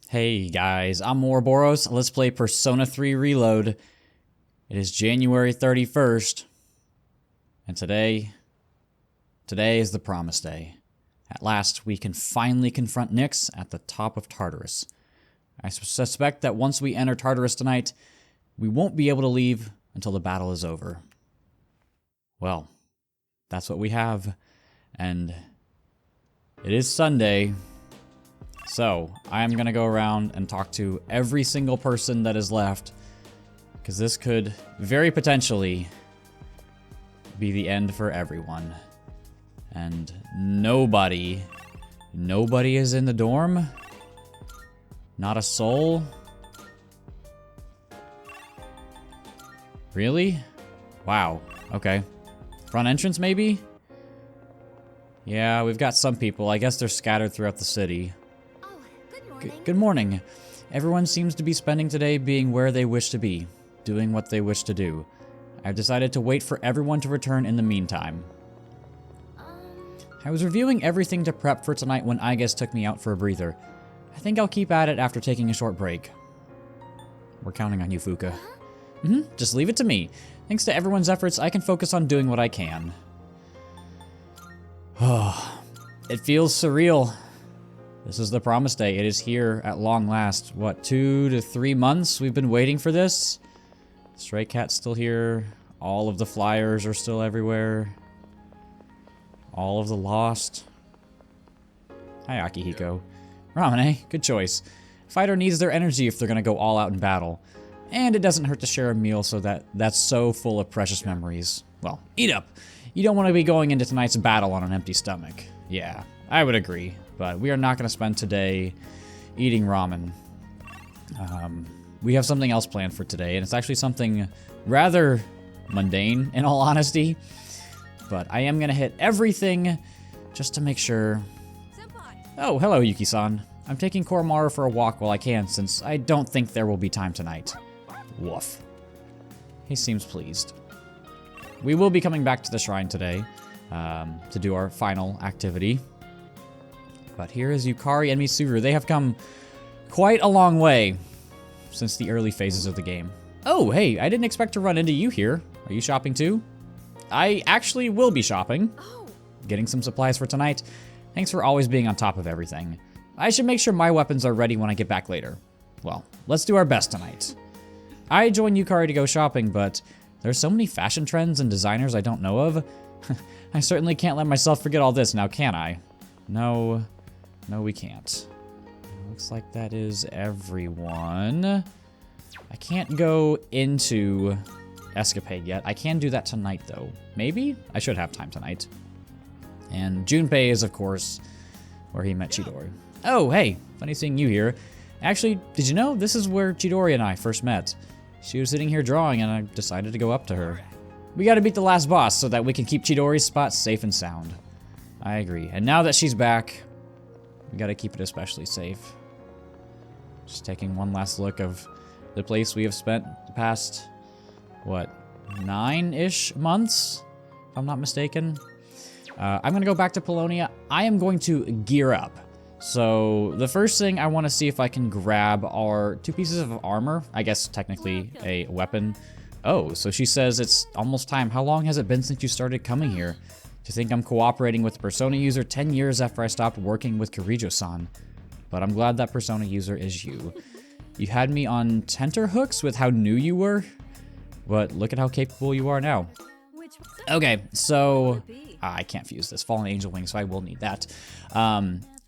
Hey guys, I'm Ouroboros. Let's play Persona 3 Reload. It is January 31st, and today is the promise day. At last, we can finally confront Nyx at the top of Tartarus. I suspect that once we enter Tartarus tonight, we won't be able to leave until the battle is over. Well, that's what we have, and it is Sunday. So, I'm gonna go around and talk to every single person that is left, because this could very potentially be the end for everyone. And nobody is in the dorm? Not a soul? Really? Wow, okay. Front entrance maybe? Yeah, we've got some people. I guess they're scattered throughout the city. Good morning. Everyone seems to be spending today being where they wish to be, doing what they wish to do. I've decided to wait for everyone to return in the meantime. I was reviewing everything to prep for tonight when Igus took me out for a breather. I think I'll keep at it after taking a short break. We're counting on you, Fuka. Just leave it to me. Thanks to everyone's efforts, I can focus on doing what I can. Oh, it feels surreal. This is the promise day. It is here at long last. What, 2 to 3 months we've been waiting for this? Stray Cat's still here. All of the flyers are still everywhere. All of the lost. Hi, Akihiko. Ramune, good choice. Fighter needs their energy if they're gonna go all out in battle. And it doesn't hurt to share a meal so that's so full of precious memories. Well, eat up. You don't want to be going into tonight's battle on an empty stomach. Yeah, I would agree. But we are not going to spend today eating ramen. We have something else planned for today, and it's actually something rather mundane, in all honesty. But I am going to hit everything just to make sure. Oh, hello, Yuki-san. I'm taking Koromaru for a walk while I can, since I don't think there will be time tonight. Woof. He seems pleased. We will be coming back to the shrine today to do our final activity. But here is Yukari and Mitsuru. They have come quite a long way since the early phases of the game. Oh, hey, I didn't expect to run into you here. Are you shopping too? I actually will be shopping. Getting some supplies for tonight. Thanks for always being on top of everything. I should make sure my weapons are ready when I get back later. Well, let's do our best tonight. I joined Yukari to go shopping, but there's so many fashion trends and designers I don't know of. I certainly can't let myself forget all this now, can I? No, we can't. Looks like that is everyone. I can't go into Escapade yet. I can do that tonight, though. Maybe? I should have time tonight. And Junpei is, of course, where he met Chidori. Oh, hey, funny seeing you here. Actually, did you know this is where Chidori and I first met? She was sitting here drawing, and I decided to go up to her. We gotta beat the last boss so that we can keep Chidori's spot safe and sound. I agree. And now that she's back, we gotta keep it especially safe. Just taking one last look of the place we have spent the past, what, 9-ish months, if I'm not mistaken. I'm gonna go back to Paulownia. I am going to gear up. So the first thing I want to see if I can grab are 2 pieces of armor. I guess technically a weapon. Oh, so she says it's almost time. How long has it been since you started coming here? To think I'm cooperating with Persona user 10 years after I stopped working with Kirijo-san. But I'm glad that Persona user is you. You had me on tenterhooks with how new you were, but look at how capable you are now. Okay, so I can't fuse this Fallen Angel Wing, so I will need that.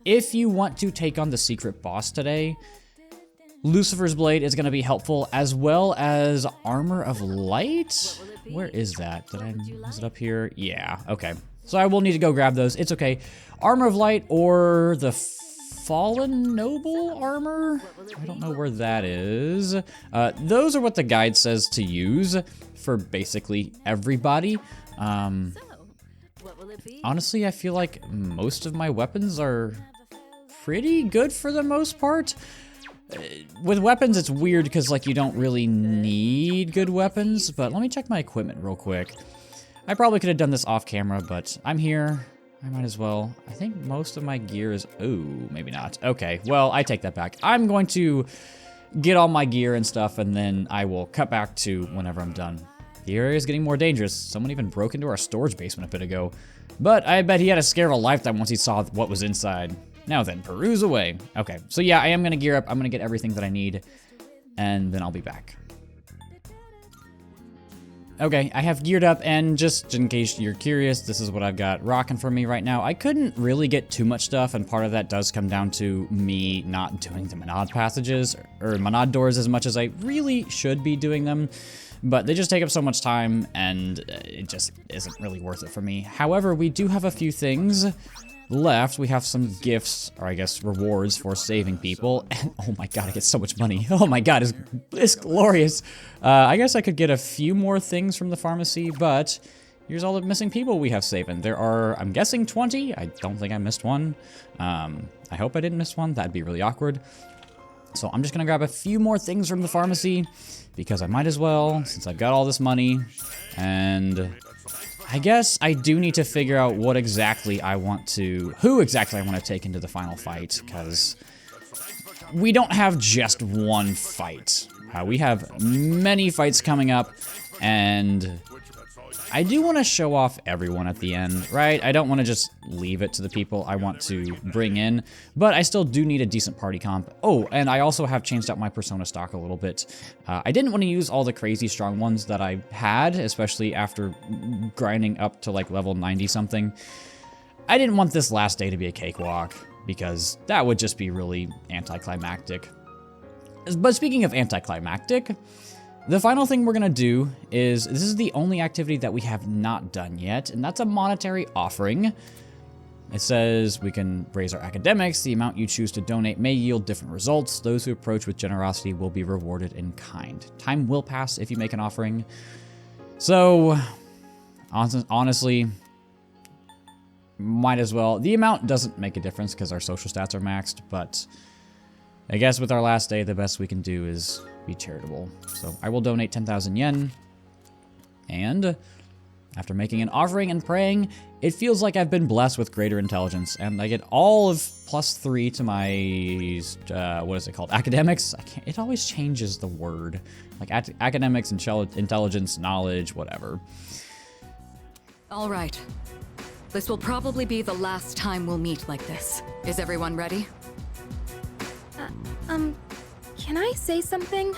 If you want to take on the secret boss today, Lucifer's Blade is going to be helpful, as well as Armor of Light? Where is that? Is it up here? Yeah, okay. So I will need to go grab those. It's okay. Armor of Light or the Fallen Noble armor? I don't know where that is. Those are what the guide says to use for basically everybody. Honestly, I feel like most of my weapons are pretty good for the most part. With weapons, it's weird because, like, you don't really need good weapons, but let me check my equipment real quick. I probably could have done this off camera, but I'm here. I might as well. I think most of my gear is... Ooh, maybe not. Okay, well, I take that back. I'm going to get all my gear and stuff, and then I will cut back to whenever I'm done. The area is getting more dangerous. Someone even broke into our storage basement a bit ago. But I bet he had a scare of a lifetime once he saw what was inside. Now then, peruse away. Okay, so yeah, I am going to gear up. I'm going to get everything that I need, and then I'll be back. Okay, I have geared up, and just in case you're curious, this is what I've got rocking for me right now. I couldn't really get too much stuff, and part of that does come down to me not doing the Monad passages, or Monad doors as much as I really should be doing them, but they just take up so much time, and it just isn't really worth it for me. However, we do have a few things left. We have some gifts, or I guess rewards for saving people, and oh my god, I get so much money. Oh my god, it's glorious. I guess I could get a few more things from the pharmacy, but here's all the missing people we have saving. There are, I'm guessing, 20. I don't think I missed one. I hope I didn't miss one. That'd be really awkward. So I'm just gonna grab a few more things from the pharmacy, because I might as well, since I've got all this money, and I guess I do need to figure out what exactly I want to, who exactly I want to take into the final fight, because we don't have just one fight. We have many fights coming up, and I do want to show off everyone at the end, right? I don't want to just leave it to the people I want to bring in, but I still do need a decent party comp. Oh, and I also have changed out my persona stock a little bit. I didn't want to use all the crazy strong ones that I had, especially after grinding up to like level 90 something. I didn't want this last day to be a cakewalk, because that would just be really anticlimactic. But speaking of anticlimactic, the final thing we're gonna do is, this is the only activity that we have not done yet, and that's a monetary offering. It says we can raise our academics. The amount you choose to donate may yield different results. Those who approach with generosity will be rewarded in kind. Time will pass if you make an offering. So, honestly, might as well. The amount doesn't make a difference because our social stats are maxed, but I guess with our last day, the best we can do is be charitable. So I will donate 10,000 yen, and after making an offering and praying, it feels like I've been blessed with greater intelligence, and I get all of +3 to my, what is it called? Academics? It always changes the word. Like academics, intelligence, knowledge, whatever. All right. This will probably be the last time we'll meet like this. Is everyone ready? Can I say something?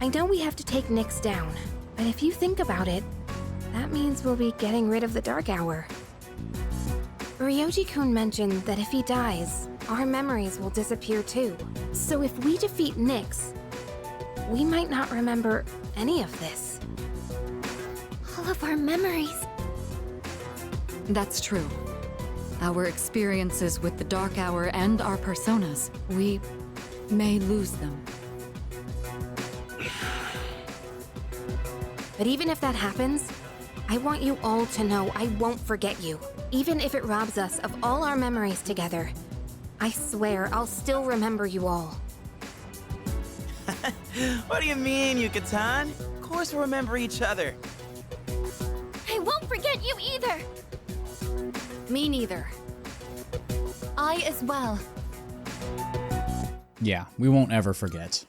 I know we have to take Nyx down, but if you think about it, that means we'll be getting rid of the Dark Hour. Ryoji-kun mentioned that if he dies, our memories will disappear too. So if we defeat Nyx, we might not remember any of this. All of our memories. That's true. Our experiences with the Dark Hour and our personas, we may lose them. But even if that happens, I want you all to know I won't forget you. Even if it robs us of all our memories together, I swear I'll still remember you all. What do you mean, Yuka-tan? Of course we'll remember each other. I won't forget you either. Me neither. I as well. Yeah, we won't ever forget.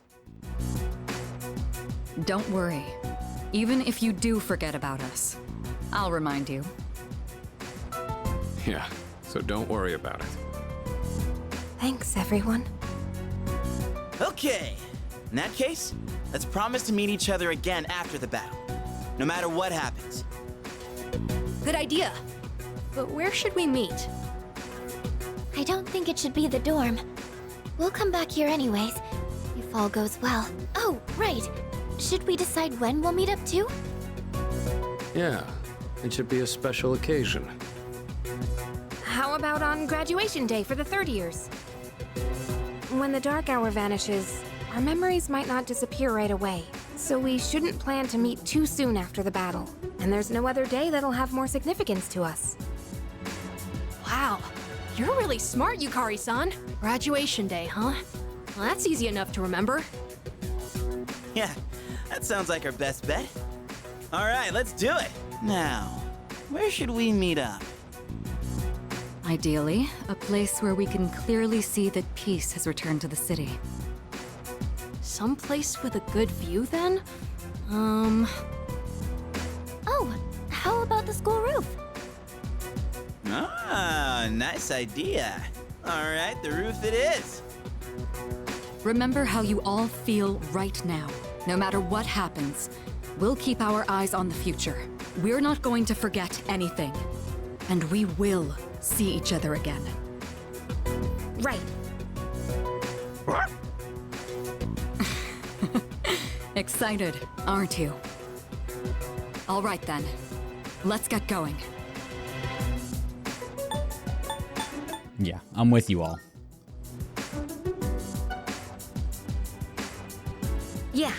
Don't worry. Even if you do forget about us, I'll remind you. Yeah, so don't worry about it. Thanks, everyone. Okay. In that case, let's promise to meet each other again after the battle. No matter what happens. Good idea. But where should we meet? I don't think it should be the dorm. We'll come back here anyways, if all goes well. Oh, right. Should we decide when we'll meet up too? Yeah, it should be a special occasion. How about on graduation day for the third years? When the Dark Hour vanishes, our memories might not disappear right away. So we shouldn't plan to meet too soon after the battle. And there's no other day that'll have more significance to us. Wow, you're really smart, Yukari-san. Graduation day, huh? Well, that's easy enough to remember. Yeah, that sounds like our best bet. All right, let's do it. Now, where should we meet up? Ideally, a place where we can clearly see that peace has returned to the city. Someplace with a good view, then? Oh, how about the school roof? Ah, nice idea. All right, the roof it is. Remember how you all feel right now. No matter what happens, we'll keep our eyes on the future. We're not going to forget anything. And we will see each other again. Right. Excited, aren't you? All right then, let's get going. Yeah, I'm with you all. Yeah.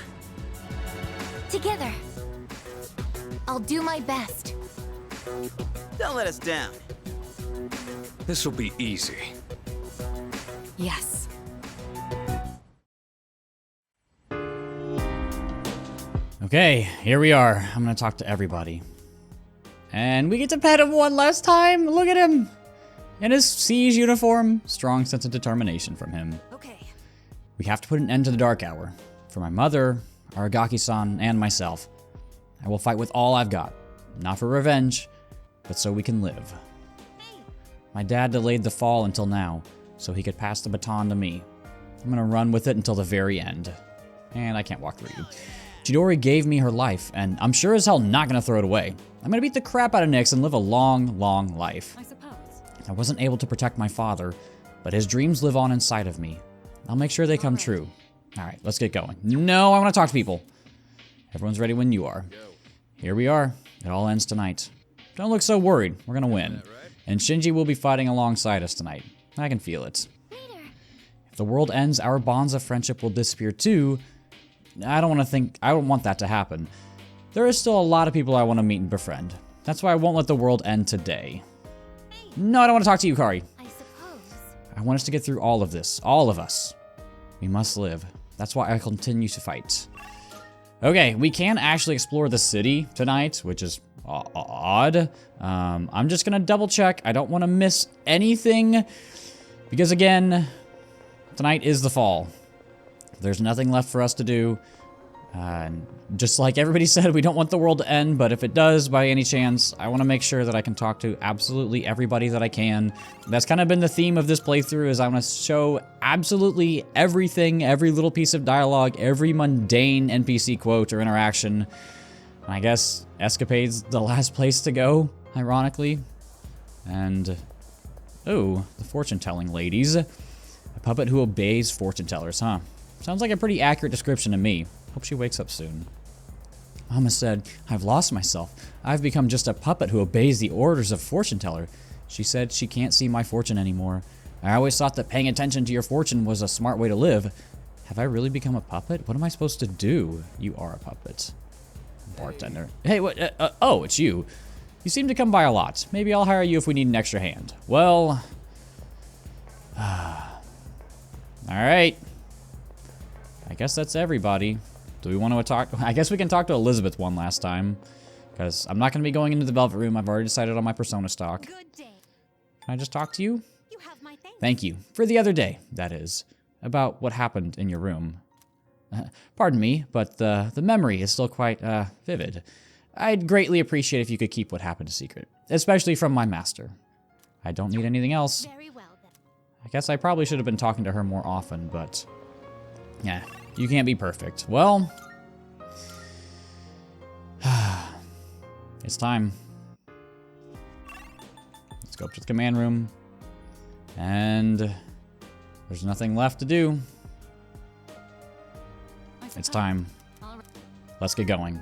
Together. I'll do my best. Don't let us down. This'll be easy. Yes. Okay, here we are. I'm gonna talk to everybody. And we get to pet him one last time. Look at him. In his siege uniform. Strong sense of determination from him. Okay. We have to put an end to the Dark Hour. For my mother, Aragaki-san, and myself. I will fight with all I've got. Not for revenge, but so we can live. My dad delayed the fall until now, so he could pass the baton to me. I'm gonna run with it until the very end. And I can't walk through you. Chidori gave me her life, and I'm sure as hell not gonna throw it away. I'm gonna beat the crap out of Nyx and live a long, long life. I suppose. I wasn't able to protect my father, but his dreams live on inside of me. I'll make sure they come true. Alright, let's get going. No, I wanna talk to people. Everyone's ready when you are. Here we are. It all ends tonight. Don't look so worried. We're gonna win. And Shinji will be fighting alongside us tonight. I can feel it. If the world ends, our bonds of friendship will disappear too. I don't want that to happen. There is still a lot of people I want to meet and befriend. That's why I won't let the world end today. No, I don't want to talk to you, Kari. I suppose. I want us to get through all of this. All of us. We must live. That's why I continue to fight. Okay, we can actually explore the city tonight, which is odd. I'm just gonna double check. I don't want to miss anything. Because again, tonight is the fall. There's nothing left for us to do. Just like everybody said, we don't want the world to end, but if it does, by any chance, I want to make sure that I can talk to absolutely everybody that I can. That's kind of been the theme of this playthrough, is I want to show absolutely everything, every little piece of dialogue, every mundane NPC quote or interaction. I guess Escapade's the last place to go, ironically. And, oh, the fortune-telling ladies. A puppet who obeys fortune tellers, huh? Sounds like a pretty accurate description to me. Hope she wakes up soon. Mama said, I've lost myself. I've become just a puppet who obeys the orders of fortune teller. She said she can't see my fortune anymore. I always thought that paying attention to your fortune was a smart way to live. Have I really become a puppet? What am I supposed to do? You are a puppet. Bartender. Hey, what? Oh, it's you. You seem to come by a lot. Maybe I'll hire you if we need an extra hand. Well... Alright. I guess that's everybody. Do we want to talk? I guess we can talk to Elizabeth one last time. Because I'm not going to be going into the Velvet Room. I've already decided on my persona stock. Good day. Can I just talk to you? You have my thanks. Thank you. For the other day, that is. About what happened in your room. Pardon me, but the memory is still quite vivid. I'd greatly appreciate if you could keep what happened a secret. Especially from my master. I don't need anything else. Very well then. I guess I probably should have been talking to her more often, but... yeah, you can't be perfect. Well... it's time. Let's go up to the command room. And... there's nothing left to do. It's time. Let's get going.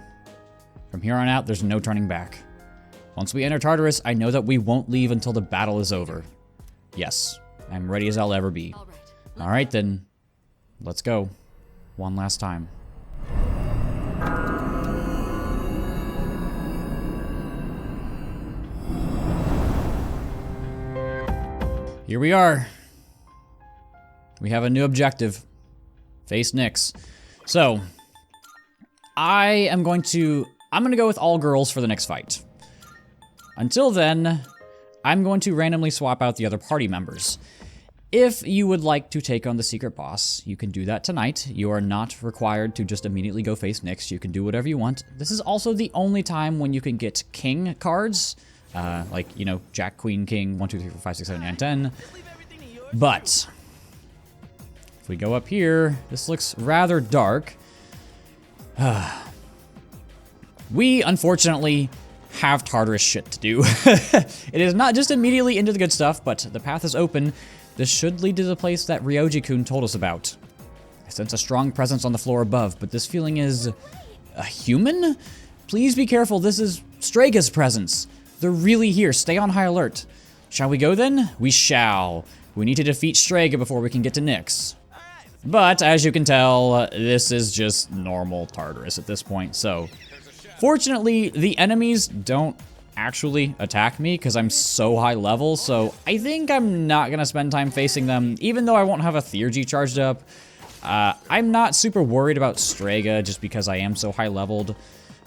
From here on out, there's no turning back. Once we enter Tartarus, I know that we won't leave until the battle is over. Yes, I'm ready as I'll ever be. Alright then, let's go. One last time. Here we are. We have a new objective. Face Nyx. So, I'm going to go with all girls for the next fight. Until then, I'm going to randomly swap out the other party members. If you would like to take on the secret boss, you can do that tonight. You are not required to just immediately go face Nyx. You can do whatever you want. This is also the only time when you can get king cards. Like, you know, Jack, Queen, King, 1, 2, 3, 4, 5, 6, 7, 8, 9, 10. But if we go up here, this looks rather dark. We, unfortunately, have Tartarus shit to do. It is not just immediately into the good stuff, but the path is open. This should lead to the place that Ryoji-kun told us about. I sense a strong presence on the floor above, but this feeling is a human? Please be careful, this is Straga's presence. They're really here, stay on high alert. Shall we go then? We shall. We need to defeat Straga before we can get to Nyx. But, as you can tell, this is just normal Tartarus at this point, so... Fortunately, the enemies don't actually attack me because I'm so high level, so I think I'm not going to spend time facing them, even though I won't have a Theurgy charged up. I'm not super worried about Straga just because I am so high leveled.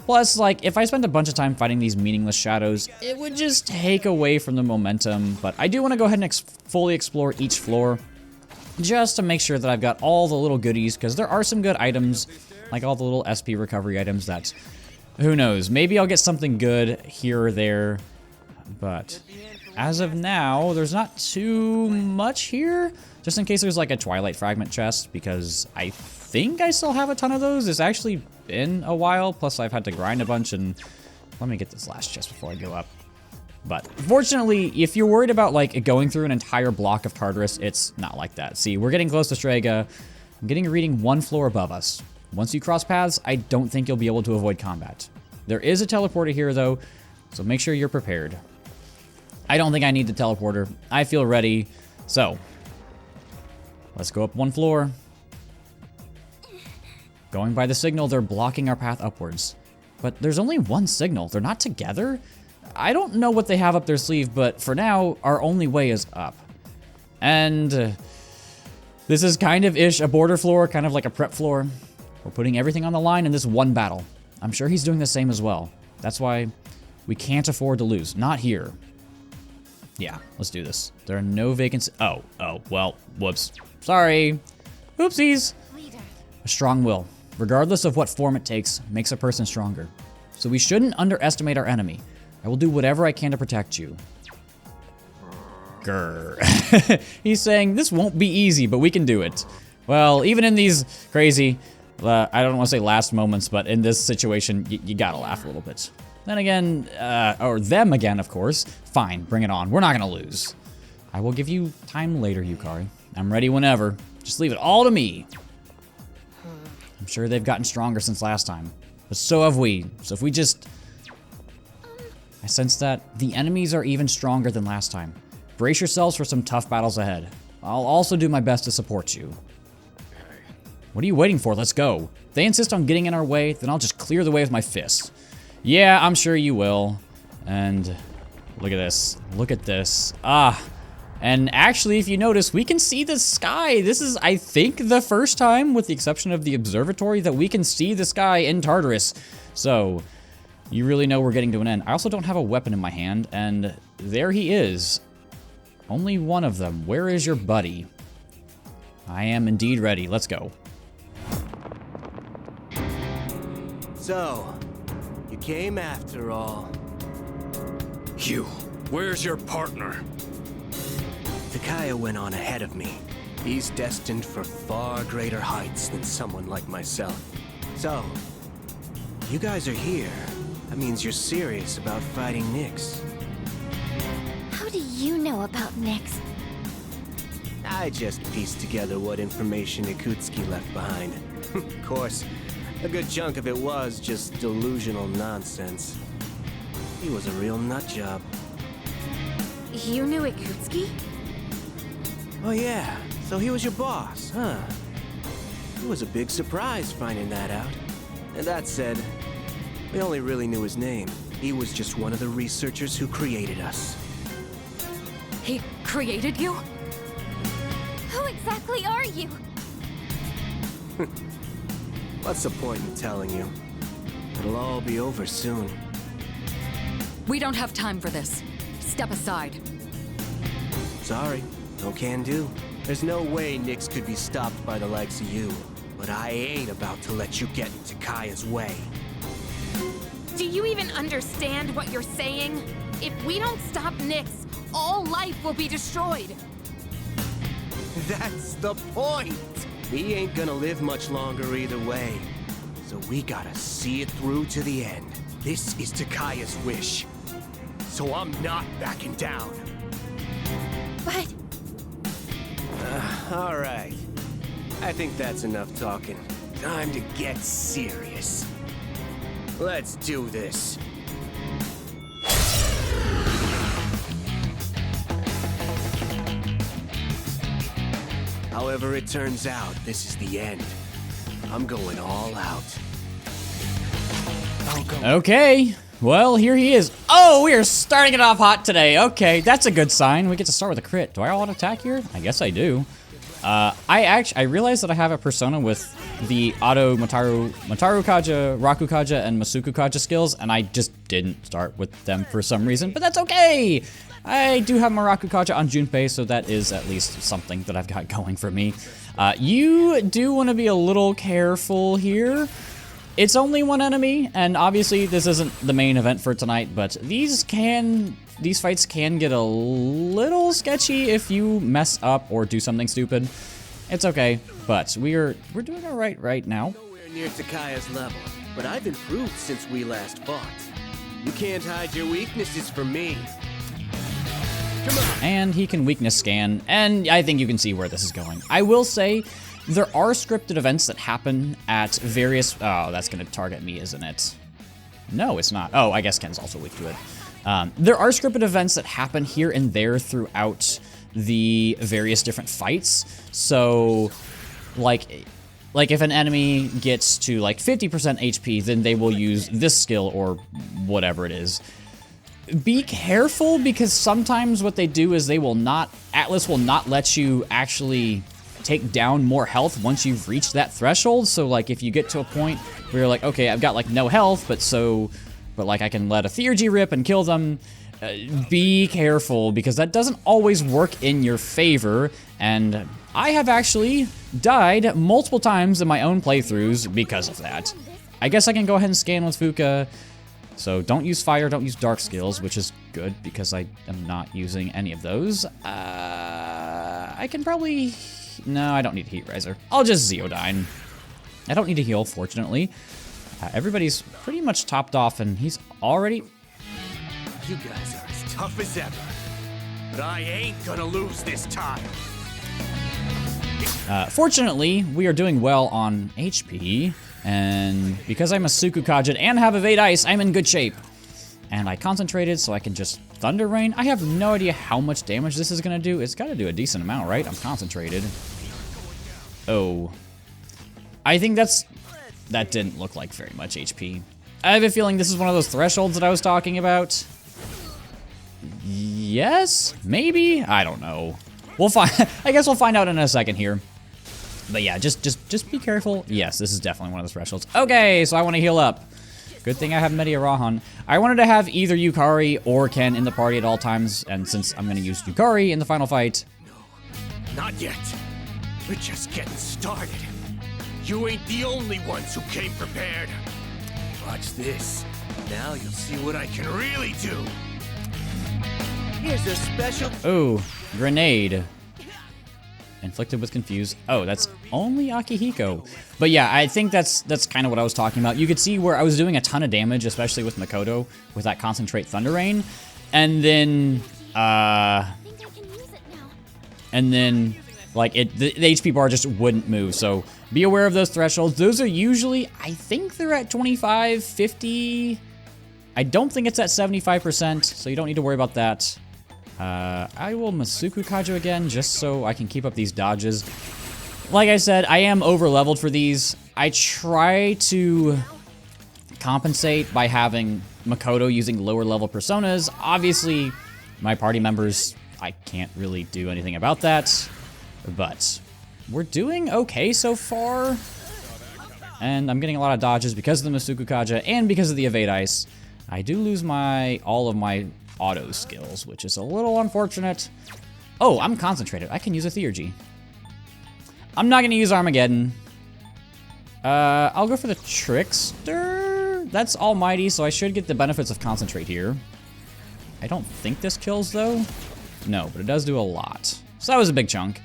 Plus, like, if I spent a bunch of time fighting these meaningless shadows, it would just take away from the momentum, but I do want to go ahead and fully explore each floor just to make sure that I've got all the little goodies, because there are some good items, like all the little SP recovery items that... Who knows, maybe I'll get something good here or there, but as of now, there's not too much here, just in case there's like a Twilight Fragment chest, because I think I still have a ton of those. It's actually been a while, plus I've had to grind a bunch, and let me get this last chest before I go up. But fortunately, if you're worried about like going through an entire block of Tartarus, it's not like that. See, we're getting close to Straga. I'm getting a reading 1 floor above us. Once you cross paths, I don't think you'll be able to avoid combat. There is a teleporter here, though, so make sure you're prepared. I don't think I need the teleporter. I feel ready. So, let's go up 1 floor. Going by the signal, they're blocking our path upwards. But there's only 1 signal. They're not together? I don't know what they have up their sleeve, but for now, our only way is up. And this is kind of ish a border floor, kind of like a prep floor. We're putting everything on the line in this one battle. I'm sure he's doing the same as well. That's why we can't afford to lose. Not here. Yeah, let's do this. There are no vacancies. Oh, well, whoops. Sorry. Oopsies. A strong will, regardless of what form it takes, makes a person stronger. So we shouldn't underestimate our enemy. I will do whatever I can to protect you. Grr. He's saying, this won't be easy, but we can do it. Well, even in these crazy... I don't want to say last moments, but in this situation, you gotta laugh a little bit. Then again, or them again, of course. Fine, bring it on. We're not gonna lose. I will give you time later, Yukari. I'm ready whenever. Just leave it all to me. I'm sure they've gotten stronger since last time, but so have we. So if we just... I sense that the enemies are even stronger than last time. Brace yourselves for some tough battles ahead. I'll also do my best to support you. What are you waiting for? Let's go. If they insist on getting in our way, then I'll just clear the way with my fists. Yeah, I'm sure you will. And look at this. Look at this. And actually, if you notice, we can see the sky. This is, I think, the first time, with the exception of the observatory, that we can see the sky in Tartarus. So, you really know we're getting to an end. I also don't have a weapon in my hand, and there he is. Only one of them. Where is your buddy? I am indeed ready. Let's go. So, you came after all. Hugh, where's your partner? Takaya went on ahead of me. He's destined for far greater heights than someone like myself. So, you guys are here. That means you're serious about fighting Nyx. How do you know about Nyx? I just pieced together what information Ikutsuki left behind. Of course, a good chunk of it was just delusional nonsense. He was a real nutjob. You knew Ikutsuki? Oh yeah, so he was your boss, huh? It was a big surprise finding that out. And that said, we only really knew his name. He was just one of the researchers who created us. He created you? Who exactly are you? What's the point in telling you? It'll all be over soon. We don't have time for this. step aside. Sorry, no can do. There's no way Nyx could be stopped by the likes of you. But I ain't about to let you get into Kaya's way. Do you even understand what you're saying? If we don't stop Nyx, all life will be destroyed. That's the point! He ain't gonna live much longer either way. So we gotta see it through to the end. This is Takaya's wish. So I'm not backing down. But Alright. I think that's enough talking. Time to get serious. Let's do this. However it turns out, this is the end. I'm going all out. I'll go. Okay, well, here he is. Oh, we are starting it off hot today. Okay, that's a good sign. We get to start with a crit. Do I auto attack here? I guess I do. I realized that I have a persona with the auto Mataru Kaja, Raku Kaja, and Masuku Kaja skills, and I just didn't start with them for some reason, but that's okay! I do have Maraku Kaja on Junpei, so that is at least something that I've got going for me. You do want to be a little careful here. It's only one enemy, and obviously this isn't the main event for tonight, but these fights can get a little sketchy if you mess up or do something stupid. It's okay, but we're doing alright right now. Nowhere near Takaya's level, but I've improved since we last fought. You can't hide your weaknesses from me. Come on. And he can weakness scan, and I think you can see where this is going. I will say, there are scripted events that happen at various... Oh, that's going to target me, isn't it? No, it's not. Oh, I guess Ken's also weak to it. There are scripted events that happen here and there throughout the various different fights. So, like if an enemy gets to like 50% HP, then they will use this skill or whatever it is. Be careful, because sometimes what they do is Atlas will not let you actually take down more health once you've reached that threshold. So like if you get to a point where you're like, okay, I've got like no health, but like I can let a Theurgy rip and kill them, be careful, because that doesn't always work in your favor. And I have actually died multiple times in my own playthroughs because of that. I guess I can go ahead and scan with Fuka. So don't use fire, don't use dark skills, which is good because I am not using any of those. I can probably... No, I don't need Heat Riser. I'll just Zeodyne. I don't need to heal, fortunately. Everybody's pretty much topped off, and he's already... You guys are as tough as ever. But I ain't gonna lose this time. Fortunately, we are doing well on HP, and because I'm a Suku Kajin and have Evade Ice, I'm in good shape. And I concentrated so I can just Thunder Rain. I have no idea how much damage this is gonna do. It's gotta do a decent amount, right? I'm concentrated. Oh. I think that didn't look like very much HP. I have a feeling this is one of those thresholds that I was talking about. Yes? Maybe? I don't know. We'll find. I guess we'll find out in a second here. But yeah, just be careful. Yes, this is definitely one of those thresholds. Okay, so I want to heal up. Good thing I have Media Rahan. I wanted to have either Yukari or Ken in the party at all times, and since I'm going to use Yukari in the final fight... No, not yet. We're just getting started. You ain't the only ones who came prepared. Watch this. Now you'll see what I can really do. Here's a special... Oh, grenade. Inflicted with Confuse. Oh, that's only Akihiko. But yeah, I think that's kind of what I was talking about. You could see where I was doing a ton of damage, especially with Makoto, with that Concentrate Thunder Rain. And then, like, the HP bar just wouldn't move. So be aware of those thresholds. Those are usually, I think they're at 25, 50. I don't think it's at 75%, so you don't need to worry about that. I will Masuku Kaja again, just so I can keep up these dodges. Like I said, I am over-leveled for these. I try to compensate by having Makoto using lower-level personas. Obviously, my party members, I can't really do anything about that. But we're doing okay so far. And I'm getting a lot of dodges because of the Masuku Kaja and because of the Evade Ice. I do lose all of my auto skills, which is a little unfortunate. Oh, I'm concentrated. I can use a Theurgy. I'm not gonna use Armageddon. I'll go for the Trickster. That's Almighty, so I should get the benefits of Concentrate here. I don't think this kills, though. No, but it does do a lot. So that was a big chunk.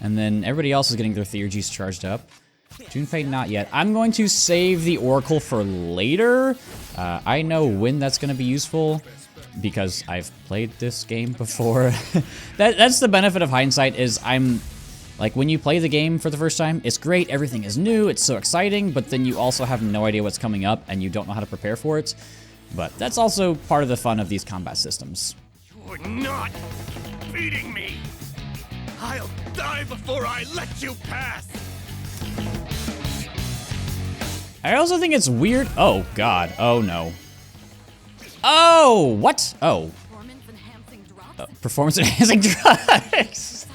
And then everybody else is getting their Theurgies charged up. Junpei, not yet. I'm going to save the Oracle for later. I know when that's going to be useful because I've played this game before. That's the benefit of hindsight is like, when you play the game for the first time, it's great, everything is new, it's so exciting, but then you also have no idea what's coming up and you don't know how to prepare for it. But that's also part of the fun of these combat systems. You're not beating me! I'll die before I let you pass! I also think it's weird. Oh, God. Oh, no. Oh, what? Oh. Performance enhancing drugs.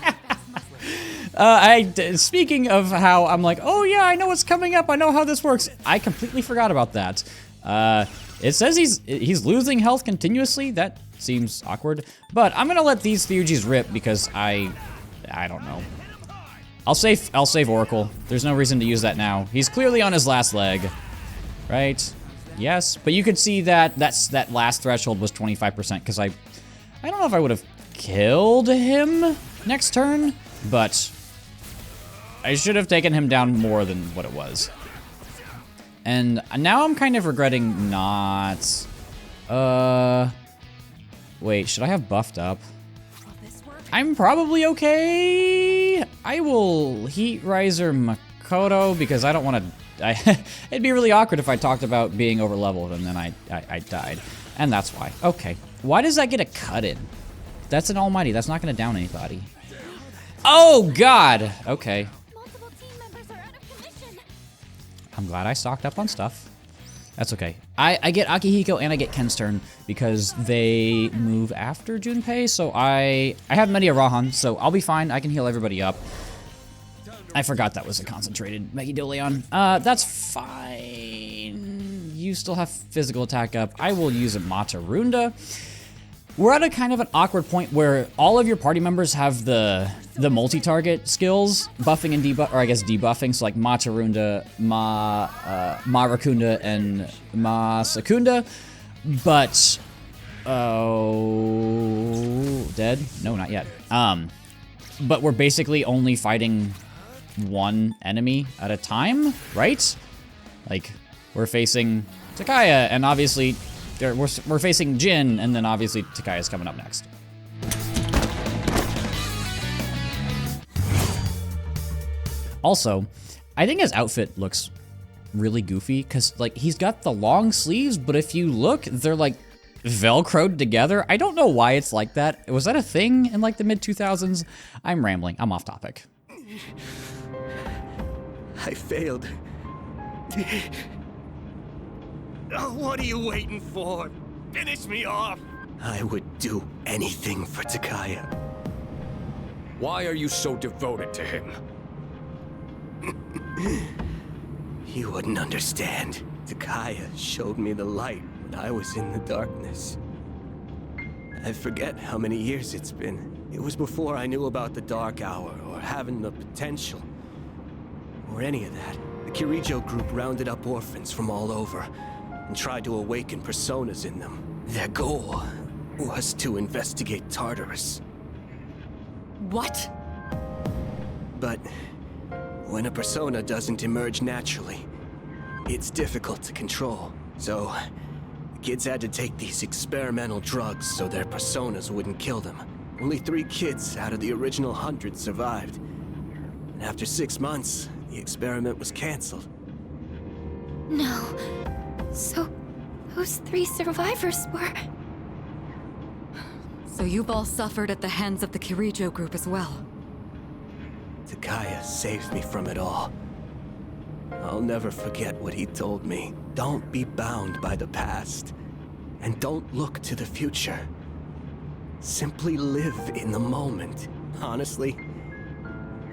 Speaking of how I'm like, oh yeah, I know what's coming up. I know how this works. I completely forgot about that. It says he's losing health continuously. That seems awkward. But I'm gonna let these Theurgies rip because I don't know. I'll save Oracle. There's no reason to use that now. He's clearly on his last leg, right? Yes, but you could see that that last threshold was 25% because I don't know if I would have killed him next turn, but I should have taken him down more than what it was. And now I'm kind of regretting not. Wait, should I have buffed up? I'm probably okay. I will Heat Riser Makoto because I don't want to. It'd be really awkward if I talked about being over leveled and then I died, and that's why. Okay, why does that get a cut in? That's an Almighty. That's not going to down anybody. Oh God. Okay. I'm glad I stocked up on stuff. That's okay. I get Akihiko and I get Ken's turn because they move after Junpei, so I have Media Rahan, so I'll be fine. I can heal everybody up. I forgot that was a concentrated Megidolion. That's fine. You still have physical attack up. I will use a Matarunda. We're at a kind of an awkward point where all of your party members have the multi-target skills, buffing and debuff, or I guess debuffing, so like Matarunda, Marakunda, and Masakunda, but, oh, dead? No, not yet. But we're basically only fighting one enemy at a time, right? Like, we're facing Takaya, and obviously, we're facing Jin, and then obviously Takaya's coming up next. Also, I think his outfit looks really goofy, because, like, he's got the long sleeves, but if you look, they're, like, Velcroed together. I don't know why it's like that. Was that a thing in, like, the mid-2000s? I'm rambling. I'm off topic. I failed. Oh, what are you waiting for? Finish me off! I would do anything for Takaya. Why are you so devoted to him? You wouldn't understand. Takaya showed me the light when I was in the darkness. I forget how many years it's been. It was before I knew about the Dark Hour, or having the potential, or any of that. The Kirijo group rounded up orphans from all over, and tried to awaken personas in them. Their goal was to investigate Tartarus. What? But when a persona doesn't emerge naturally, it's difficult to control. So, the kids had to take these experimental drugs so their personas wouldn't kill them. Only 3 kids out of the original 100 survived. And after 6 months, the experiment was canceled. No. So, those 3 survivors were... So you've all suffered at the hands of the Kirijo group as well. Takaya saved me from it all. I'll never forget what he told me. Don't be bound by the past. And don't look to the future. Simply live in the moment. Honestly,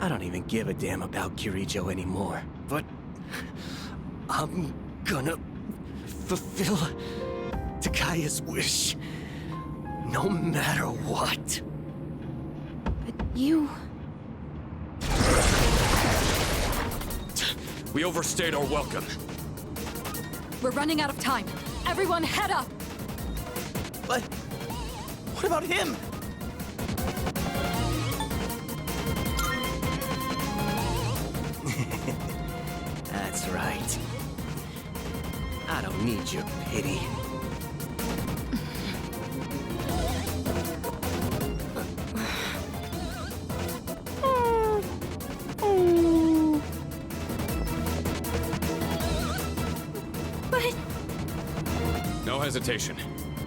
I don't even give a damn about Kirijo anymore. But I'm gonna fulfill Takaya's wish. No matter what. But you... We overstayed our welcome. We're running out of time. Everyone head up! But what about him? That's right. I don't need your pity. No hesitation.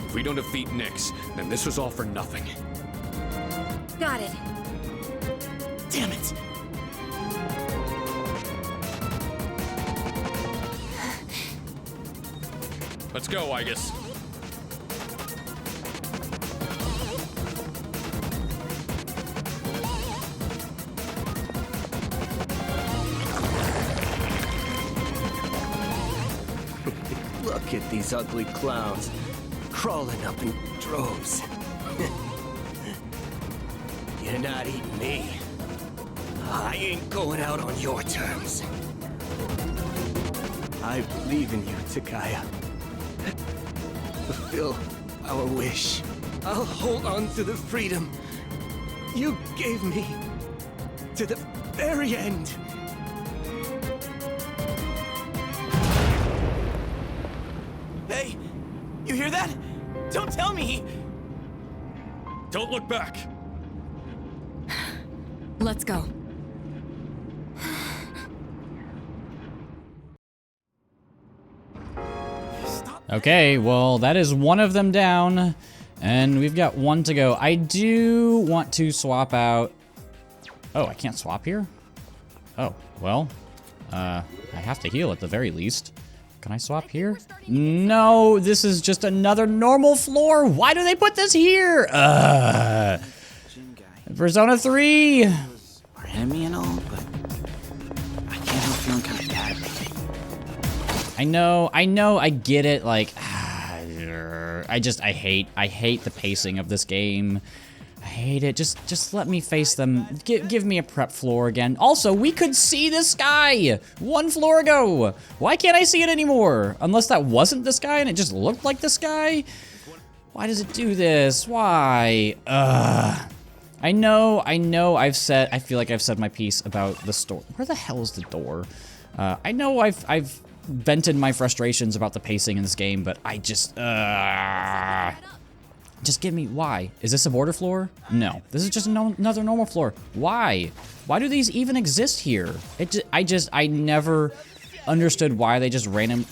If we don't defeat Nyx, then this was all for nothing. Got it. Damn it! Let's go, Aegis. Look at these ugly clowns, crawling up in droves. You're not eating me. I ain't going out on your terms. I believe in you, Takaya. Fulfill our wish. I'll hold on to the freedom you gave me to the very end. Hey, you hear that? Don't tell me! Don't look back. Let's go. Okay, well, that is one of them down, and we've got one to go. I do want to swap out... Oh, I can't swap here? Oh, well, I have to heal at the very least. Can I swap here? No, this is just another normal floor. Why do they put this here? Persona 3. Our enemy and all, but I can't help feeling kind of bad about it. I know, I get it, like, I hate the pacing of this game. I hate it, just let me face them. Give me a prep floor again. Also, we could see the sky one floor ago. Why can't I see it anymore? Unless that wasn't the sky and it just looked like the sky? Why does it do this? Why? I know, I feel like I've said my piece about the store. Where the hell is the door? I know I've vented my frustrations about the pacing in this game, but I just give me, why? Is this a border floor? No, this is just another normal floor. Why? Why do these even exist here? I never understood why they just random.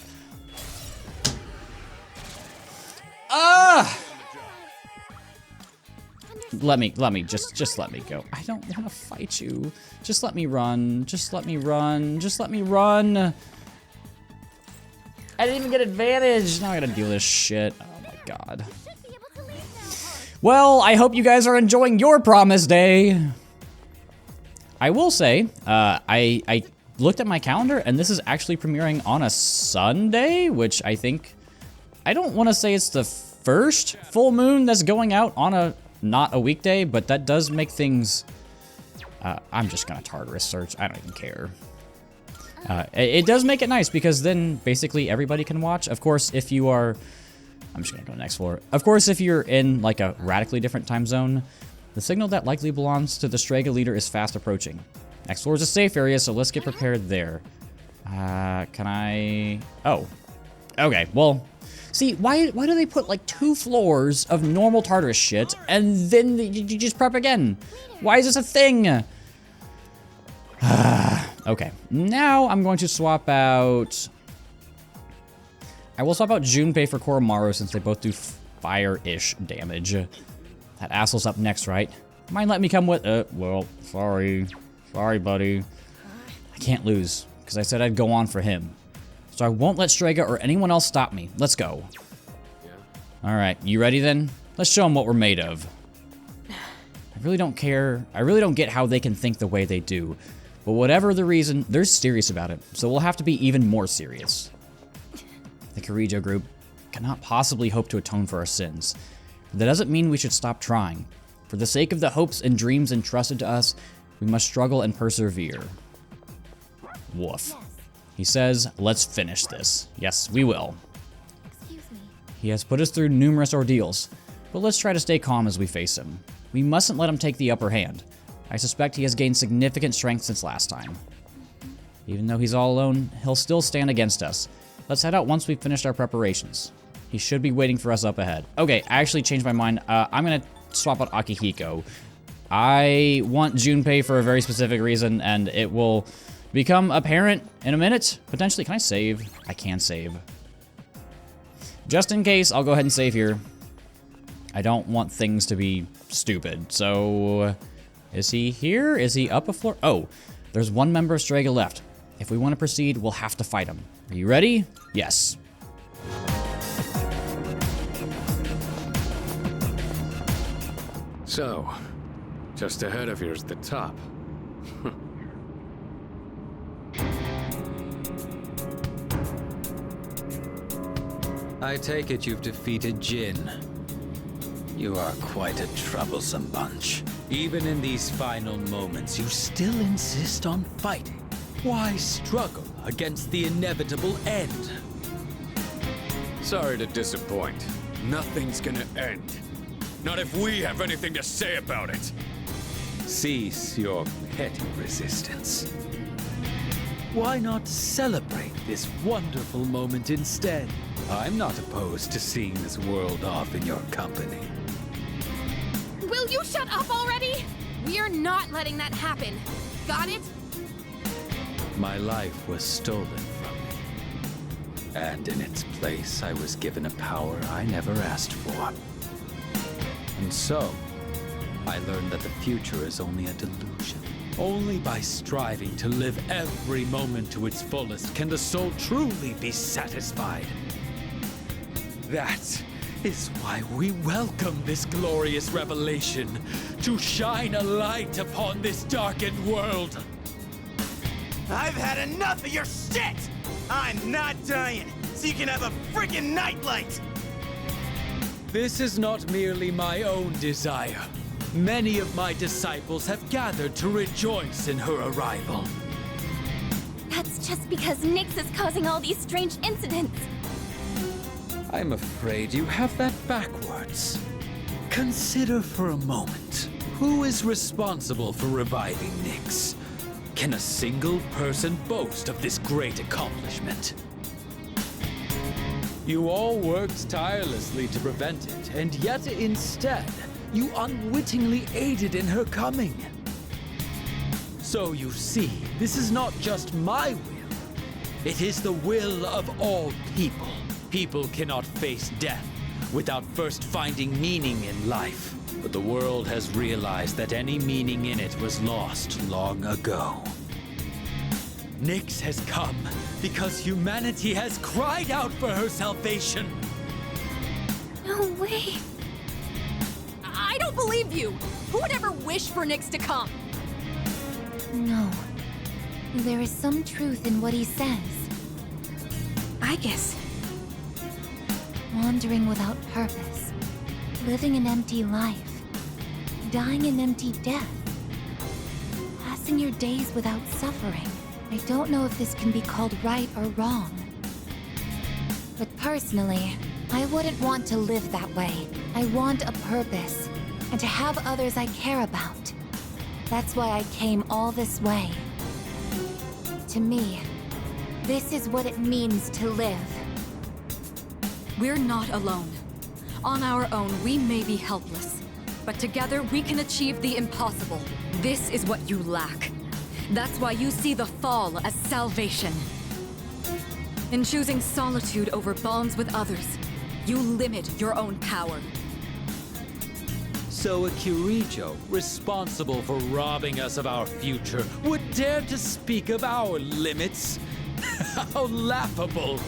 Let me, just let me go. I don't want to fight you. Just let me run. Just let me run. Just let me run. I didn't even get advantage. Now I gotta deal with this shit. Oh my god. Well, I hope you guys are enjoying your Promise Day. I will say, I looked at my calendar and this is actually premiering on a Sunday, which I don't want to say it's the first full moon that's going out on not a weekday, but that does make things, I'm just gonna Tartarus search, I don't even care. It does make it nice because then basically everybody can watch. Of course, if you are, I'm just gonna go next floor. Of course, if you're in like a radically different time zone, the signal that likely belongs to the Strega leader is fast approaching. Next floor is a safe area, so let's get prepared there. Can I, oh, okay, well, see, why do they put like 2 floors of normal Tartarus shit and then you just prep again? Why is this a thing? Okay, now I'm going to swap out... I will swap out Junpei for Koromaru since they both do fire-ish damage. That asshole's up next, right? Mind letting me come with... well, sorry. Sorry, buddy. I can't lose, because I said I'd go on for him. So I won't let Strega or anyone else stop me. Let's go. Alright, you ready then? Let's show them what we're made of. I really don't care. I really don't get how they can think the way they do. But whatever the reason, they're serious about it, so we'll have to be even more serious. The Kirijo group cannot possibly hope to atone for our sins. That doesn't mean we should stop trying. For the sake of the hopes and dreams entrusted to us, we must struggle and persevere. Woof. He says, let's finish this. Yes, we will. Excuse me. He has put us through numerous ordeals, but let's try to stay calm as we face him. We mustn't let him take the upper hand. I suspect he has gained significant strength since last time. Even though he's all alone, he'll still stand against us. Let's head out once we've finished our preparations. He should be waiting for us up ahead. Okay, I actually changed my mind. I'm gonna swap out Akihiko. I want Junpei for a very specific reason, and it will become apparent in a minute. Potentially, can I save? I can save. Just in case, I'll go ahead and save here. I don't want things to be stupid. So, is he here? Is he up a floor? Oh, there's one member of Strega left. If we want to proceed, we'll have to fight him. Are you ready? Yes. So, just ahead of here's the top. I take it you've defeated Jin. You are quite a troublesome bunch. Even in these final moments, you still insist on fighting. Why struggle against the inevitable end? Sorry to disappoint. Nothing's gonna end. Not if we have anything to say about it. Cease your petty resistance. Why not celebrate this wonderful moment instead? I'm not opposed to seeing this world off in your company. Will you shut up already? We are not letting that happen. Got it? My life was stolen from me. And in its place, I was given a power I never asked for. And so, I learned that the future is only a delusion. Only by striving to live every moment to its fullest can the soul truly be satisfied. That is why we welcome this glorious revelation, to shine a light upon this darkened world. I've had enough of your shit! I'm not dying, so you can have a freaking nightlight! This is not merely my own desire. Many of my disciples have gathered to rejoice in her arrival. That's just because Nyx is causing all these strange incidents. I'm afraid you have that backwards. Consider for a moment, who is responsible for reviving Nyx? Can a single person boast of this great accomplishment? You all worked tirelessly to prevent it, and yet instead, you unwittingly aided in her coming. So you see, this is not just my will. It is the will of all people. People cannot face death without first finding meaning in life. But the world has realized that any meaning in it was lost long ago. Nyx has come because humanity has cried out for her salvation. No way. I don't believe you! Who would ever wish for Nyx to come? No. There is some truth in what he says. I guess. Wandering without purpose. Living an empty life. Dying an empty death. Passing your days without suffering. I don't know if this can be called right or wrong. But personally, I wouldn't want to live that way. I want a purpose, and to have others I care about. That's why I came all this way. To me, this is what it means to live. We're not alone. On our own, we may be helpless. But together, we can achieve the impossible. This is what you lack. That's why you see the fall as salvation. In choosing solitude over bonds with others, you limit your own power. So a Kirijo, responsible for robbing us of our future, would dare to speak of our limits? How laughable!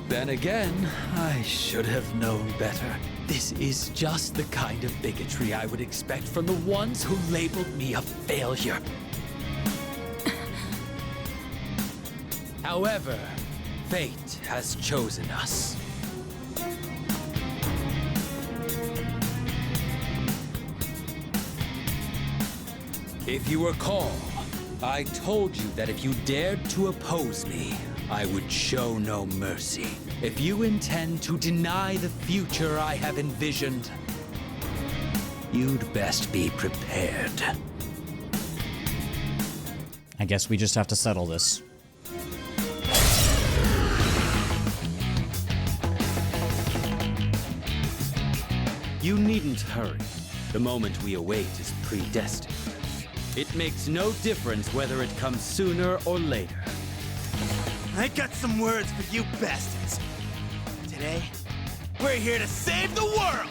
Then again, I should have known better. This is just the kind of bigotry I would expect from the ones who labeled me a failure. However, fate has chosen us. If you recall, I told you that if you dared to oppose me, I would show no mercy. If you intend to deny the future I have envisioned, you'd best be prepared. I guess we just have to settle this. You needn't hurry. The moment we await is predestined. It makes no difference whether it comes sooner or later. I got some words for you bastards. Today, we're here to save the world!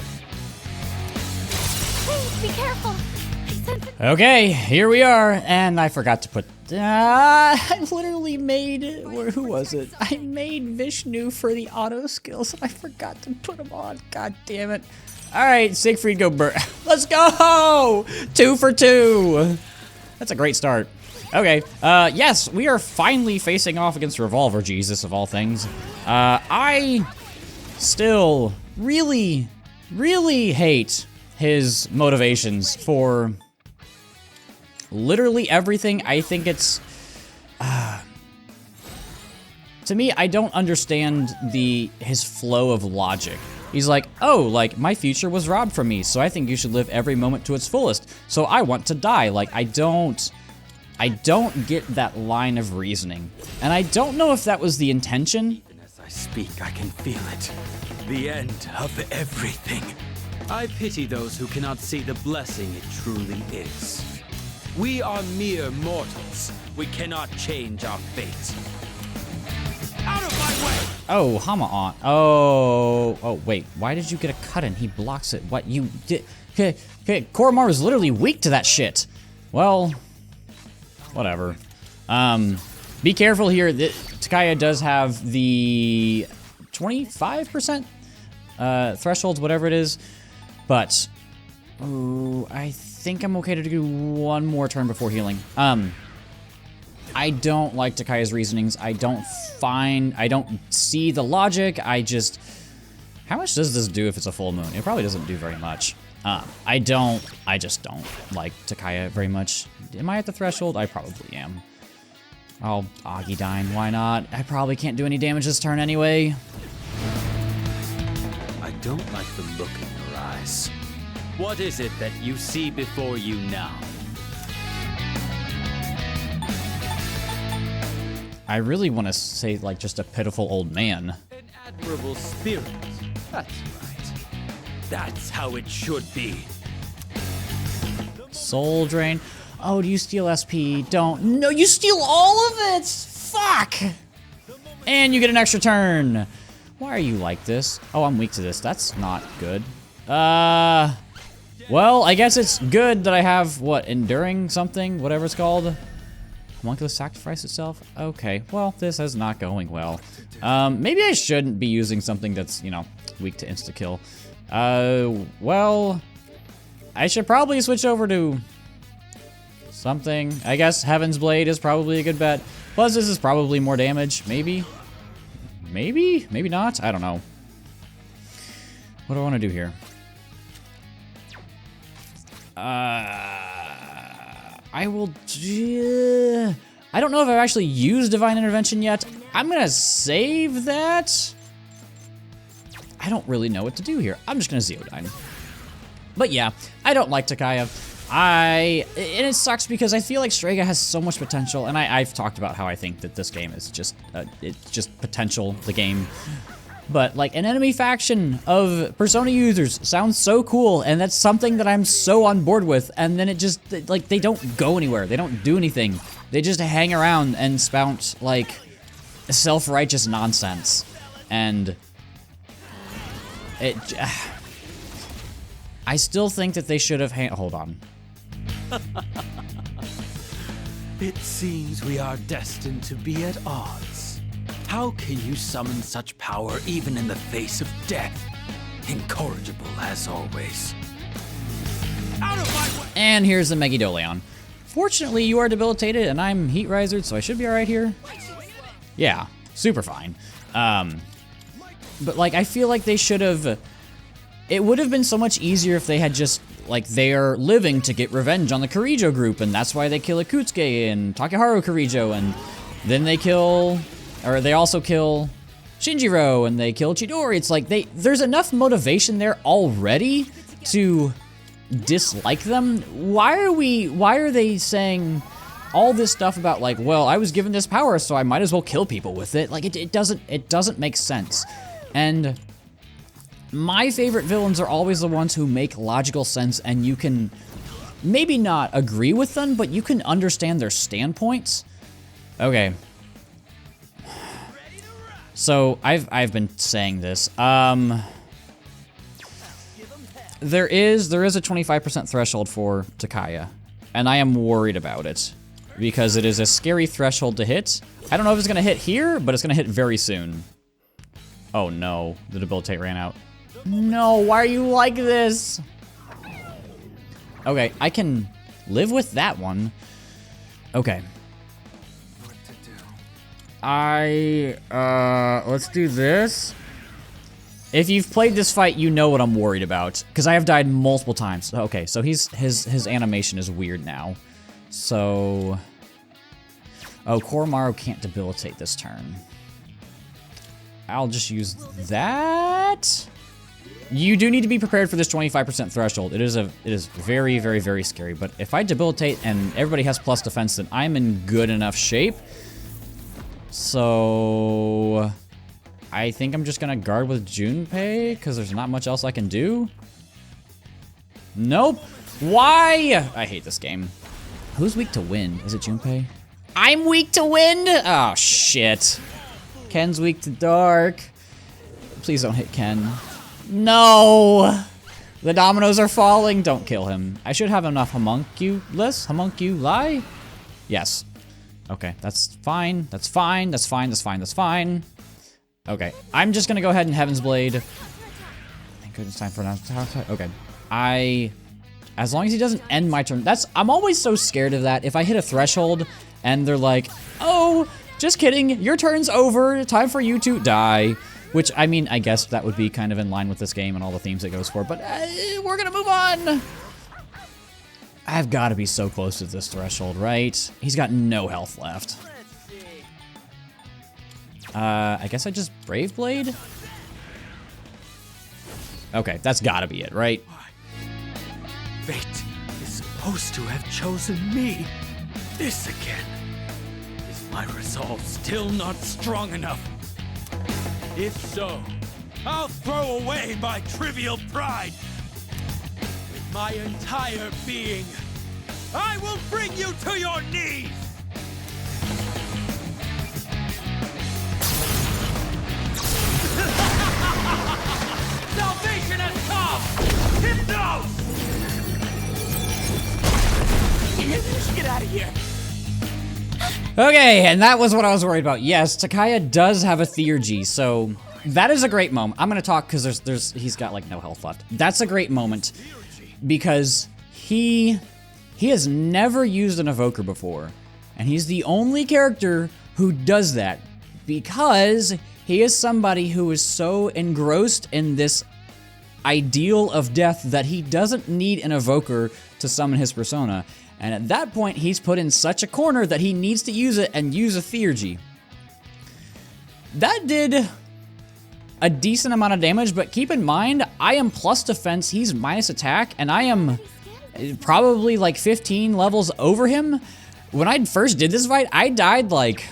Hey, be careful! I sense it. Okay, here we are, and I forgot to put... I literally made... Who was it? I made Vishnu for the auto skills, and I forgot to put them on. God damn it. Alright, Siegfried, go burn. Let's go! 2 for 2! That's a great start. Okay, yes, we are finally facing off against Revolver Jesus, of all things. I still really, really hate his motivations for literally everything. I think it's... to me, I don't understand his flow of logic. He's like, oh, like, my future was robbed from me, so I think you should live every moment to its fullest. So I want to die. Like, I don't get that line of reasoning. And I don't know if that was the intention. Even as I speak, I can feel it. The end of everything. I pity those who cannot see the blessing it truly is. We are mere mortals. We cannot change our fate. Out of my way! Oh, Hama-on. Oh, wait. Why did you get a cut in? He blocks it. What, you did? Okay, Koromar is literally weak to that shit. Well, whatever. Be careful here. Takaya does have the 25% threshold, whatever it is. But, ooh, I think I'm okay to do one more turn before healing. I don't like Takaya's reasonings. I don't see the logic. How much does this do if it's a full moon? It probably doesn't do very much. I just don't like Takaya very much. Am I at the threshold? I probably am. I'll Agidine, why not? I probably can't do any damage this turn anyway. I don't like the look in your eyes. What is it that you see before you now? I really want to say, like, just a pitiful old man. An admirable spirit. That's right. That's how it should be. Soul Drain. Oh, do you steal SP? Don't. No, you steal all of it! Fuck! And you get an extra turn. Why are you like this? Oh, I'm weak to this. That's not good. Well, I guess it's good that I have, what, Enduring something? Whatever it's called. Homunculus sacrifice itself? Okay, well, this is not going well. Maybe I shouldn't be using something that's, you know, weak to insta-kill. Well, I should probably switch over to something. I guess Heaven's Blade is probably a good bet. Plus, this is probably more damage. Maybe? Maybe? Maybe not? I don't know. What do I want to do here? I will... I don't know if I've actually used Divine Intervention yet. I'm gonna save that. I don't really know what to do here. I'm just gonna Zeodyne. But yeah, I don't like Takaya. And it sucks because I feel like Strega has so much potential, and I've talked about how I think that this game is just, it's just potential, the game. But, like, an enemy faction of Persona users sounds so cool, and that's something that I'm so on board with, and then it just, like, they don't go anywhere. They don't do anything. They just hang around and spout, like, self-righteous nonsense. And it... I still think that they should have... Hold on. It seems we are destined to be at odds. How can you summon such power even in the face of death? Incorrigible as always. Out of my way! And here's the Megidoleon. Fortunately, you are debilitated and I'm Heat Risered, so I should be alright here. Yeah, super fine. But like, I feel like they should have It would have been so much easier if they had just, like, they're living to get revenge on the Kirijo group, and that's why they kill Akutsuki and Takeharu Kirijo, and then they kill, or they also kill Shinjiro, and they kill Chidori. It's like, there's enough motivation there already to dislike them. Why are they saying all this stuff about, like, well, I was given this power, so I might as well kill people with it? Like, it doesn't make sense. And my favorite villains are always the ones who make logical sense, and you can maybe not agree with them, but you can understand their standpoints. Okay. So I've been saying this. There is a 25% threshold for Takaya, and I am worried about it because it is a scary threshold to hit. I don't know if it's gonna hit here, but it's gonna hit very soon. Oh no, the debilitate ran out. No, why are you like this? Okay, I can live with that one. Okay. Let's do this. If you've played this fight, you know what I'm worried about, because I have died multiple times. Okay, so his animation is weird now. So, oh, Koromaru can't debilitate this turn. I'll just use that. You do need to be prepared for this 25% threshold. It is very, very, very scary. But if I debilitate and everybody has plus defense, then I'm in good enough shape. So I think I'm just gonna guard with Junpei because there's not much else I can do. Nope. Why? I hate this game. Who's weak to wind? Is it Junpei? I'm weak to wind? Oh shit. Ken's weak to dark. Please don't hit Ken. No! The dominoes are falling. Don't kill him. I should have enough homunculi? Yes. Okay, that's fine. That's fine. That's fine. That's fine. That's fine. Okay, I'm just gonna go ahead and Heaven's Blade. Thank goodness, time for an attack. Okay, as long as he doesn't end my turn. I'm always so scared of that. If I hit a threshold and they're like, oh, just kidding, your turn's over. Time for you to die. Which, I mean, I guess that would be kind of in line with this game and all the themes it goes for, but we're gonna move on! I've gotta be so close to this threshold, right? He's got no health left. I guess I just Brave Blade? Okay, that's gotta be it, right? Fate is supposed to have chosen me. This again. Is my resolve still not strong enough? If so, I'll throw away my trivial pride. With my entire being, I will bring you to your knees! Salvation has come! Hypnos! Get out of here! Okay, and that was what I was worried about. Yes, Takaya does have a Theurgy, so that is a great moment. I'm gonna talk because he's got like no health left. That's a great moment because he has never used an evoker before, and he's the only character who does that because he is somebody who is so engrossed in this ideal of death that he doesn't need an evoker to summon his persona. And at that point, he's put in such a corner that he needs to use it and use a Theurgy. That did a decent amount of damage, but keep in mind, I am plus defense, he's minus attack, and I am probably like 15 levels over him. When I first did this fight, I died like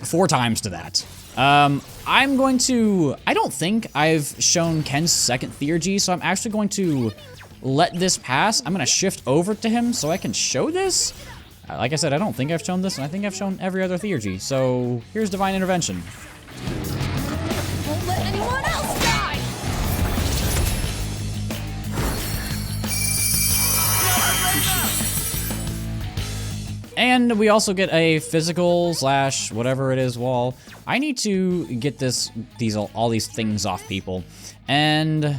4 times to that. I don't think I've shown Ken's second Theurgy, so I'm actually going to let this pass. I'm gonna shift over to him so I can show this. Like I said, I don't think I've shown this, and I think I've shown every other Theurgy. So here's Divine Intervention. Won't let anyone else die! And we also get a physical / whatever it is wall. I need to get all these things off people, and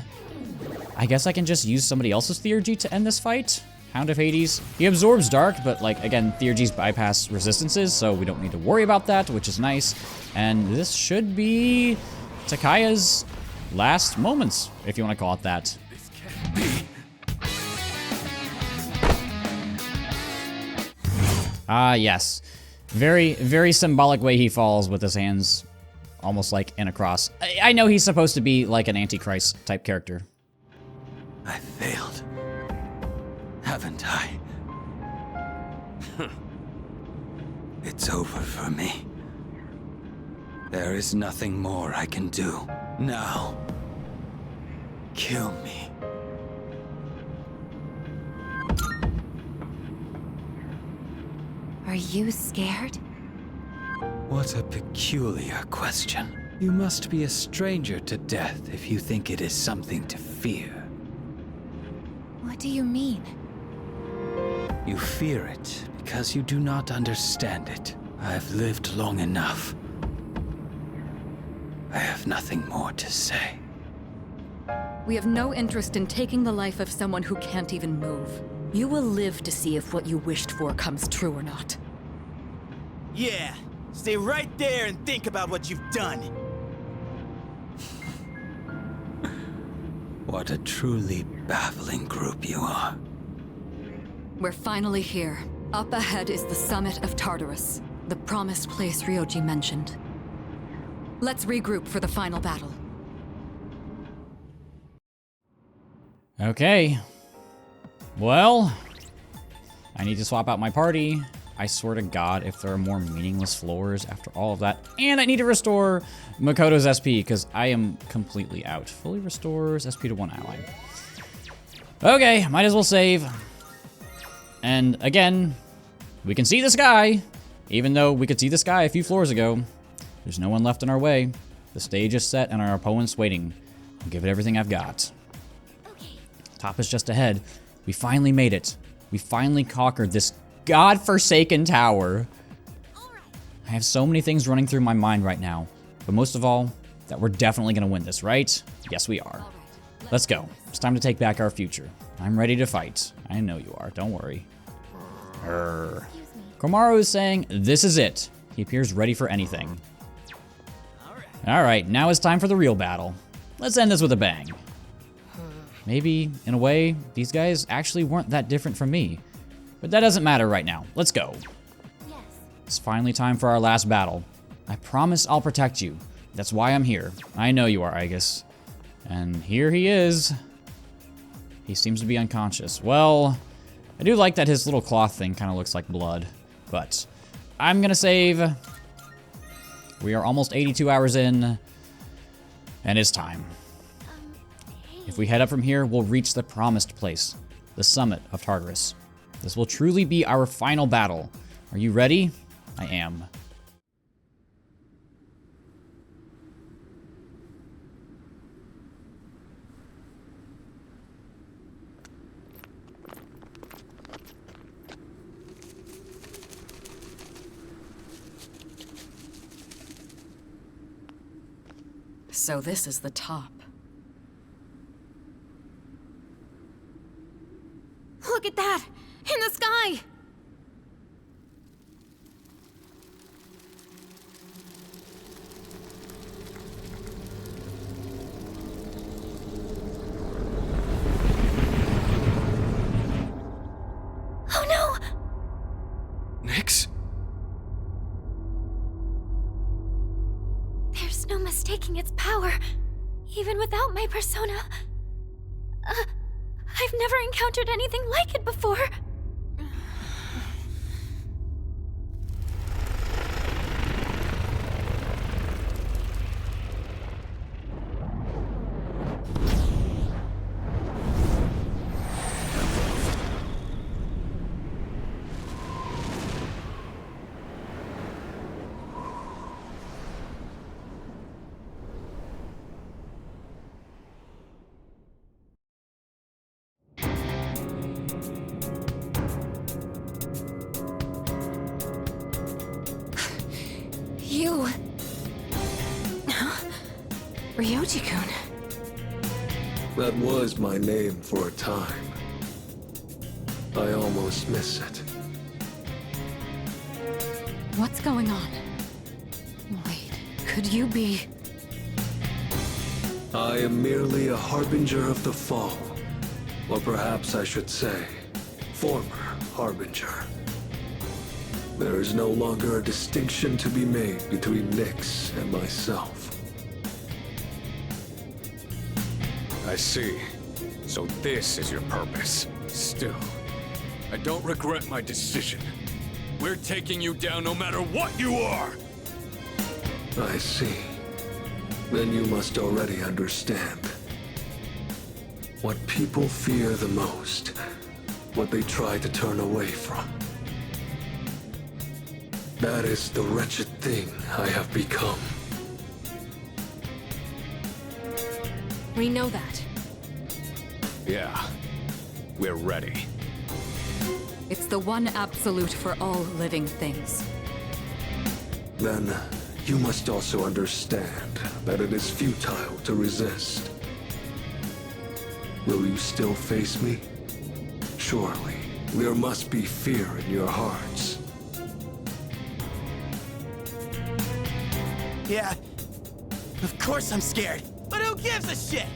I guess I can just use somebody else's Theurgy to end this fight. Hound of Hades. He absorbs dark, but like, again, Theurgies bypass resistances, so we don't need to worry about that, which is nice. And this should be Takaya's last moments, if you want to call it that. This can't be. Ah, yes. Very, very symbolic way he falls with his hands almost like in a cross. I know he's supposed to be like an Antichrist type character. I failed. Haven't I? It's over for me. There is nothing more I can do. Now, kill me. Are you scared? What a peculiar question. You must be a stranger to death if you think it is something to fear. What do you mean? You fear it because you do not understand it. I've lived long enough. I have nothing more to say. We have no interest in taking the life of someone who can't even move. You will live to see if what you wished for comes true or not. Yeah, stay right there and think about what you've done. What a truly baffling group you are. We're finally here. Up ahead is the summit of Tartarus, the promised place Ryoji mentioned. Let's regroup for the final battle. Okay. Well, I need to swap out my party. I swear to God, if there are more meaningless floors after all of that. And I need to restore Makoto's SP, because I am completely out. Fully restores SP to 1 ally. Okay, might as well save. And again, we can see the sky. Even though we could see the sky a few floors ago, there's no one left in our way. The stage is set and our opponent's waiting. I'll give it everything I've got. Top is just ahead. We finally made it. We finally conquered this godforsaken tower. I have so many things running through my mind right now. But most of all, that we're definitely going to win this, right? Yes, we are. Let's go. It's time to take back our future. I'm ready to fight. I know you are. Don't worry. Komaru is saying, this is it. He appears ready for anything. Alright, now it's time for the real battle. Let's end this with a bang. Maybe, in a way, these guys actually weren't that different from me. But that doesn't matter right now. Let's go. Yes. It's finally time for our last battle. I promise I'll protect you. That's why I'm here. I know you are, Aegis. And here he is. He seems to be unconscious. Well, I do like that his little cloth thing kind of looks like blood. But I'm gonna save. We are almost 82 hours in. And it's time. If we head up from here, we'll reach the promised place. The summit of Tartarus. This will truly be our final battle. Are you ready? I am. So this is the top. Look at that! In the sky! Oh no! Nyx? There's no mistaking its power, even without my persona. I've never encountered anything like it before. You... Ryoji-kun. That was my name for a time. I almost miss it. What's going on? Wait, could you be... I am merely a harbinger of the fall. Or perhaps I should say, former harbinger. There is no longer a distinction to be made between Nyx and myself. I see. So this is your purpose. Still, I don't regret my decision. We're taking you down no matter what you are! I see. Then you must already understand. What people fear the most, what they try to turn away from. That is the wretched thing I have become. We know that. Yeah, we're ready. It's the one absolute for all living things. Then, you must also understand that it is futile to resist. Will you still face me? Surely, there must be fear in your hearts. Yeah, of course I'm scared. But who gives a shit?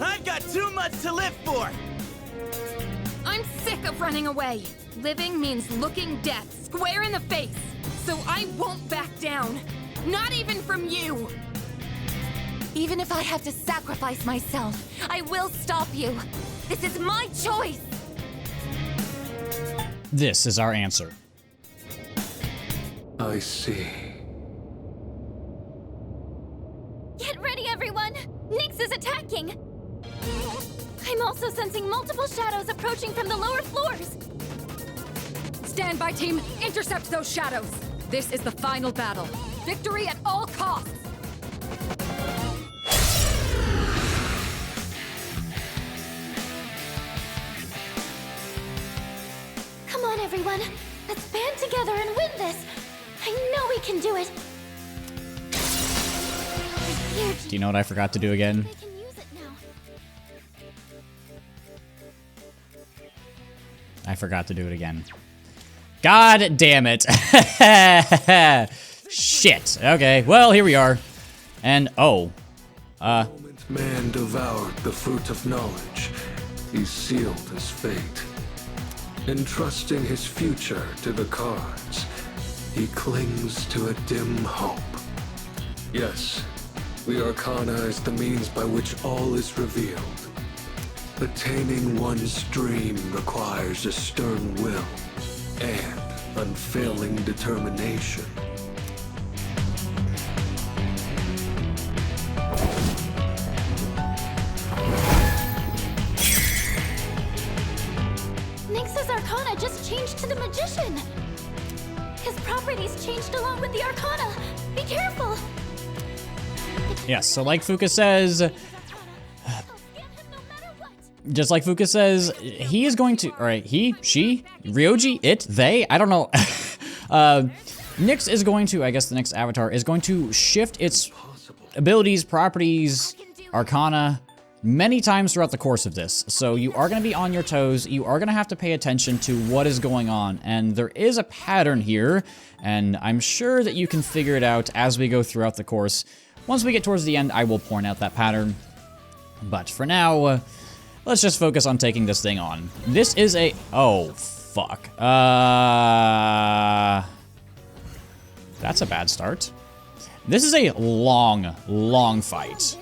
I've got too much to live for! I'm sick of running away. Living means looking death square in the face. So I won't back down. Not even from you! Even if I have to sacrifice myself, I will stop you. This is my choice. This is our answer. I see. Get ready, everyone! Nyx is attacking! I'm also sensing multiple shadows approaching from the lower floors. Stand by, team. Intercept those shadows. This is the final battle. Victory at all costs. Come on, everyone. Let's band together and win this. I know we can do it. Do you know what I forgot to do again? I can use it now. I forgot to do it again. God damn it. Shit. Okay, well, here we are. And, oh. The moment man devoured the fruit of knowledge, he sealed his fate. Entrusting his future to the cards, he clings to a dim hope. Yes, the Arcana is the means by which all is revealed. Attaining one's dream requires a stern will and unfailing determination. Nyx's Arcana just changed to the Magician. His properties changed along with the Arcana. Be careful. Yes, so like Fuka says, just like Fuka says, he is going to, alright, he, she, Ryoji, it, they, I don't know. Nyx is going to, I guess the next avatar, is going to shift its abilities, properties, Arcana, many times throughout the course of this. So you are going to be on your toes, you are going to have to pay attention to what is going on, and there is a pattern here, and I'm sure that you can figure it out as we go throughout the course. Once we get towards the end, I will point out that pattern. But for now, let's just focus on taking this thing on. This is a... oh, fuck. That's a bad start. This is a long, long fight.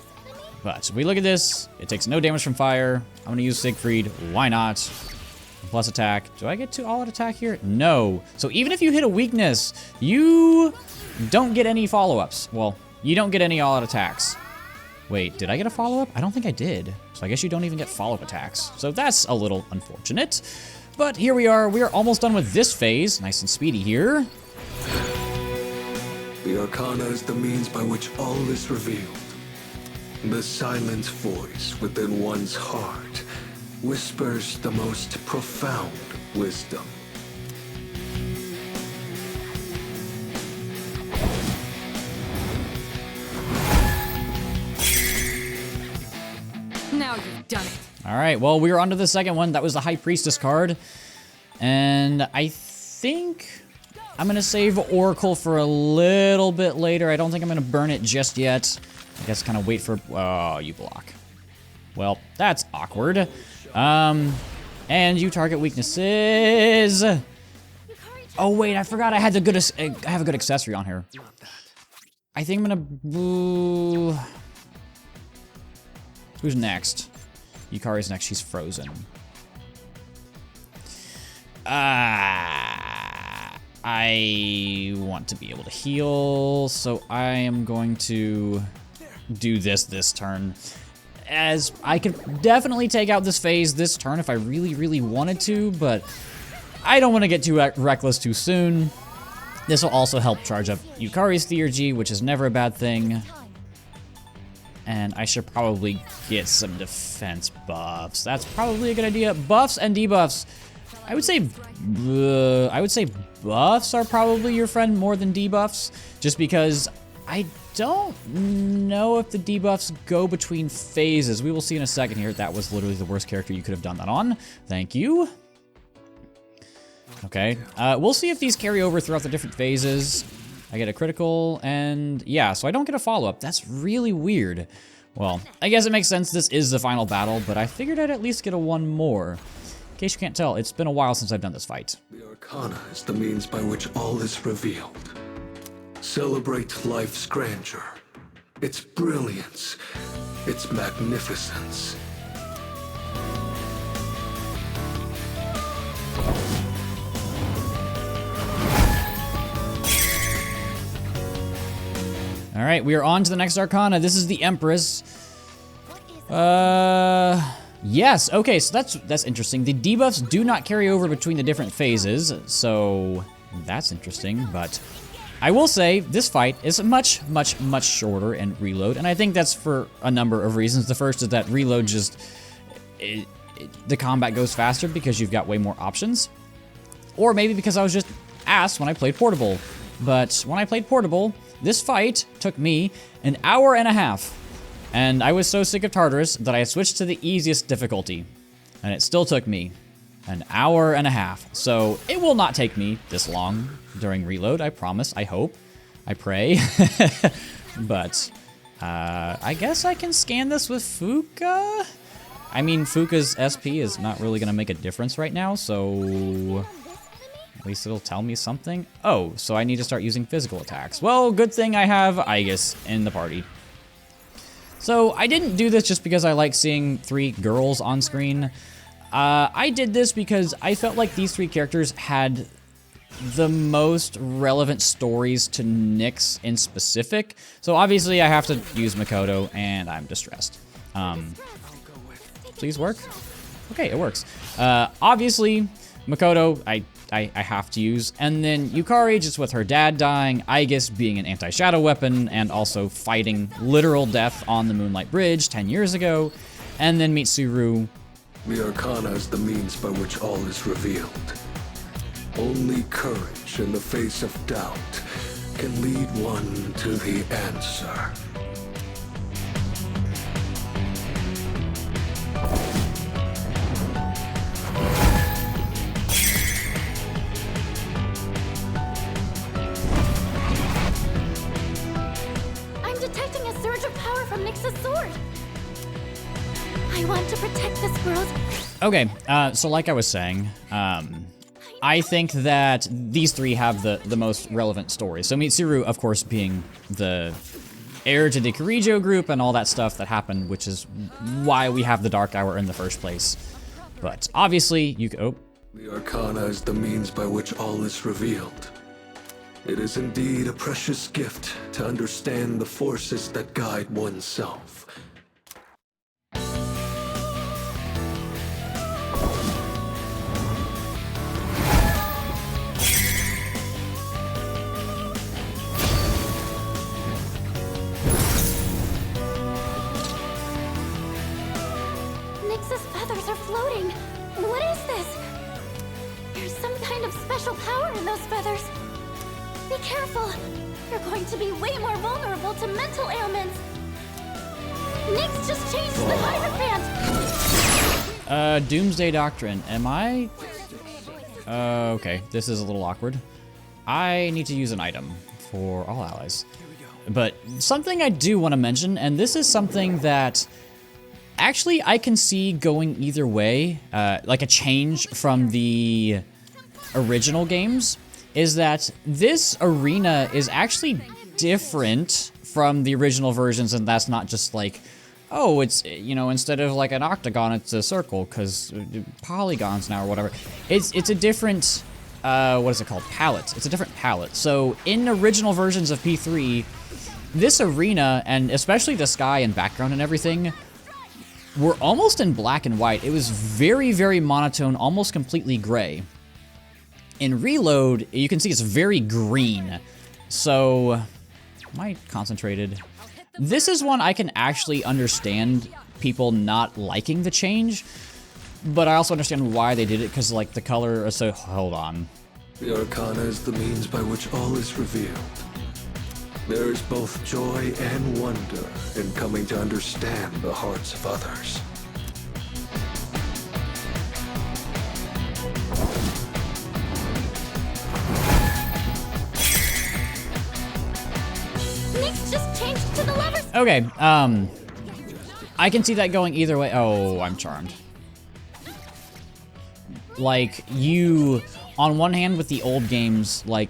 But we look at this. It takes no damage from fire. I'm going to use Siegfried. Why not? Plus attack. Do I get to all-out attack here? No. So even if you hit a weakness, you don't get any follow-ups. Well, you don't get any all-out attacks. Wait, did I get a follow-up? I don't think I did. So I guess you don't even get follow-up attacks. So that's a little unfortunate. But here we are. We are almost done with this phase. Nice and speedy here. The Arcana is the means by which all is revealed. The silent voice within one's heart whispers the most profound wisdom. Now you've done it. All right, well, we are on to the second one. That was the High Priestess card. And I think I'm going to save Oracle for a little bit later. I don't think I'm going to burn it just yet. I guess kind of wait for... Oh, you block. Well, that's awkward. And you target weaknesses. Oh wait, I forgot I had I have a good accessory on here. I think I'm gonna... Who's next? Yukari's next. She's frozen. I want to be able to heal, so I am going to do this turn. As I could definitely take out this phase this turn if I really, really wanted to, but I don't want to get too reckless too soon. This will also help charge up Yukari's Theurgy, which is never a bad thing. And I should probably get some defense buffs. That's probably a good idea. Buffs and debuffs. I would say buffs are probably your friend more than debuffs, just because I don't know if the debuffs go between phases. We will see in a second here. That was literally the worst character you could have done that on. Thank you. Okay, we'll see if these carry over throughout the different phases. I get a critical, and yeah, so I don't get a follow-up. That's really weird. Well, I guess it makes sense this is the final battle, but I figured I'd at least get a one more. In case you can't tell, it's been a while since I've done this fight. The Arcana is the means by which all is revealed. Celebrate life's grandeur, its brilliance, its magnificence. All right, we are on to the next Arcana. This is the Empress. Yes, okay, so that's interesting. The debuffs do not carry over between the different phases, so that's interesting, but I will say this fight is much, much, much shorter in reload, and I think that's for a number of reasons. The first is that reload just, the combat goes faster because you've got way more options, or maybe because I was just ass when I played Portable. But when I played Portable, this fight took me an hour and a half. And I was so sick of Tartarus that I switched to the easiest difficulty. And it still took me an hour and a half. So it will not take me this long during reload, I promise, I hope, I pray. But I guess I can scan this with Fuka? I mean, Fuka's SP is not really gonna make a difference right now, so at least it'll tell me something. Oh, so I need to start using physical attacks. Well, good thing I have Aegis in the party. So I didn't do this just because I like seeing 3 girls on screen. I did this because I felt like these 3 characters had the most relevant stories to Nyx in specific. So obviously I have to use Makoto, and I'm distressed. Please work? Okay, it works. Obviously, Makoto, I have to use, and then Yukari just with her dad dying, Aegis being an anti-shadow weapon, and also fighting literal death on the Moonlight Bridge 10 years ago, and then Mitsuru. The Arcana is the means by which all is revealed. Only courage in the face of doubt can lead one to the answer. I want to protect this world. Okay, so like I was saying, I think that these 3 have the most relevant stories. So Mitsuru, of course, being the heir to the Kirijo group and all that stuff that happened, which is why we have the Dark Hour in the first place. But obviously, The Arcana is the means by which all is revealed. It is indeed a precious gift to understand the forces that guide oneself. Nyx's feathers are floating. What is this? There's some kind of special power in those feathers. Be careful. You're going to be way more vulnerable to mental ailments. Nyx just changed the Hierophant. Doomsday Doctrine. Am I? Okay, this is a little awkward. I need to use an item for all allies. But something I do want to mention, and this is something that actually I can see going either way, like a change from the original games, is that this arena is actually different from the original versions, and that's not just like, oh, it's, you know, instead of like an octagon, it's a circle, because polygons now or whatever. It's a different, what is it called? Palette. It's a different palette. So in original versions of P3, this arena, and especially the sky and background and everything, were almost in black and white. It was very, very monotone, almost completely gray. In Reload, you can see it's very green. So, am I concentrated? This is one I can actually understand people not liking the change, but I also understand why they did it, because like the color is so, hold on. The Arcana is the means by which all is revealed. There is both joy and wonder in coming to understand the hearts of others. Nyx just changed to the lovers. Okay, I can see that going either way. Oh, I'm charmed. Like, you, on one hand with the old games, like,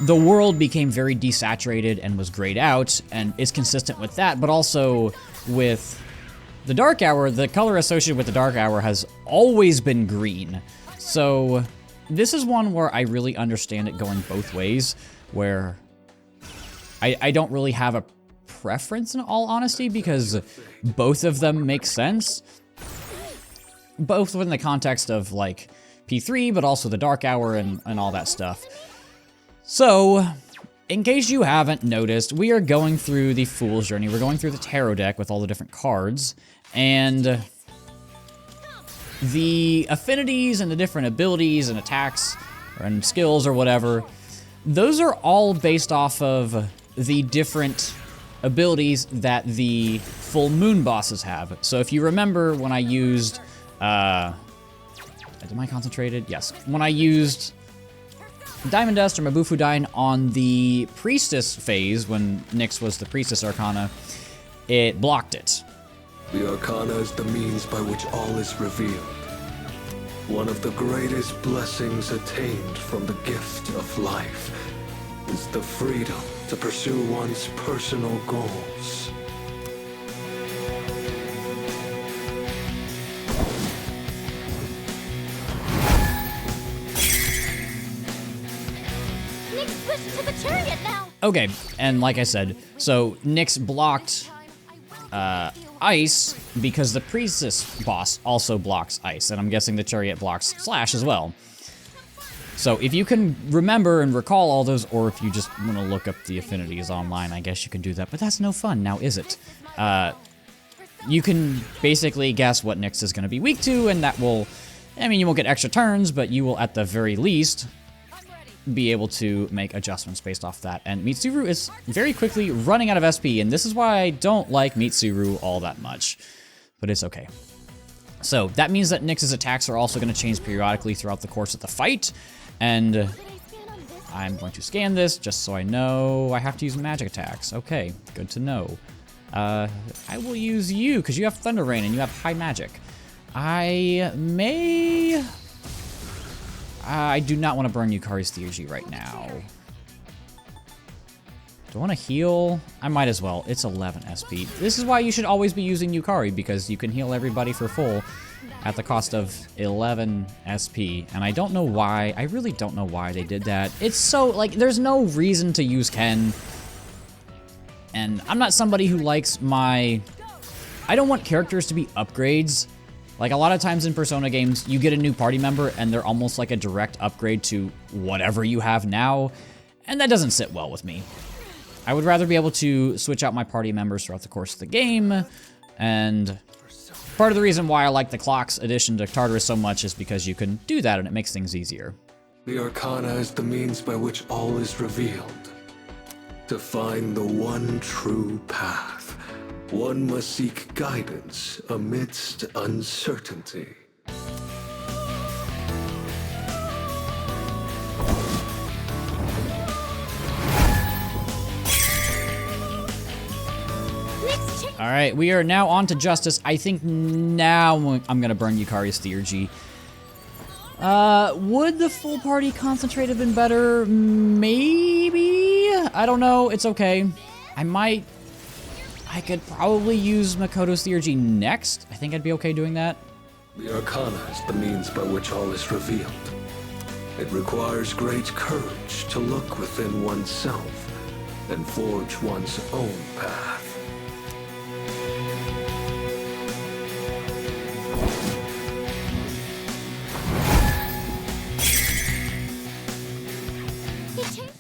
the world became very desaturated and was grayed out, and is consistent with that, but also with the Dark Hour, the color associated with the Dark Hour has always been green. So this is one where I really understand it going both ways, where I don't really have a preference in all honesty, because both of them make sense. Both within the context of like P3, but also the Dark Hour and all that stuff. So, in case you haven't noticed, we are going through the Fool's Journey. We're going through the tarot deck with all the different cards, and the affinities and the different abilities and attacks and skills or whatever, those are all based off of the different abilities that the full moon bosses have. So if you remember when I used, am I concentrated? Yes. When I used Diamond Dust or Mabufudyne on the Priestess phase, when Nyx was the Priestess Arcana, it blocked it. The Arcana is the means by which all is revealed. One of the greatest blessings attained from the gift of life is the freedom to pursue one's personal goals. Nyx switched to the chariot now. Okay, and like I said, so Nyx blocked ice because the Priestess boss also blocks ice, and I'm guessing the chariot blocks Slash as well. So if you can remember and recall all those, or if you just want to look up the affinities online, I guess you can do that, but that's no fun, now is it? You can basically guess what Nyx is going to be weak to, and that will, I mean, you won't get extra turns, but you will at the very least be able to make adjustments based off that. And Mitsuru is very quickly running out of SP, and this is why I don't like Mitsuru all that much, but it's okay. So that means that Nyx's attacks are also going to change periodically throughout the course of the fight, and I'm going to scan this just so I know I have to use magic attacks. Okay, good to know. I will use you because you have Thunder Rain and you have high magic. I do not want to burn Yukari's Theurgy right now. Do I want to heal? I might as well. It's 11 SP. This is why you should always be using Yukari, because you can heal everybody for full at the cost of 11 SP. And I don't know why. I really don't know why they did that. It's so, like, there's no reason to use Ken. And I'm not somebody who likes I don't want characters to be upgrades. Like, a lot of times in Persona games, you get a new party member and they're almost like a direct upgrade to whatever you have now. And that doesn't sit well with me. I would rather be able to switch out my party members throughout the course of the game, and part of the reason why I like the Clocks addition to Tartarus so much is because you can do that and it makes things easier. The Arcana is the means by which all is revealed. To find the one true path, one must seek guidance amidst uncertainty. All right, we are now on to Justice. I think now I'm gonna burn Yukari's Theurgy. Would the full party concentrate have been better? Maybe? I don't know, it's okay. I could probably use Makoto's Theurgy next. I think I'd be okay doing that. The Arcana is the means by which all is revealed. It requires great courage to look within oneself and forge one's own path.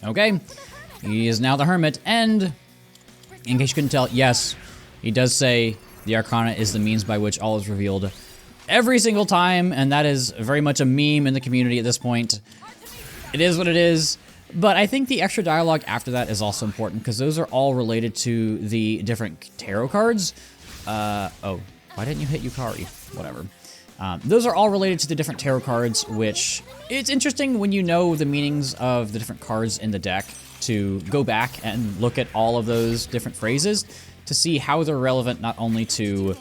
Okay, he is now the Hermit, and in case you couldn't tell, yes, he does say the Arcana is the means by which all is revealed every single time, and that is very much a meme in the community at this point. It is what it is, but I think the extra dialogue after that is also important, because those are all related to the different tarot cards. Oh, why didn't you hit Yukari? Whatever. Those are all related to the different tarot cards, which it's interesting when you know the meanings of the different cards in the deck to go back and look at all of those different phrases to see how they're relevant not only to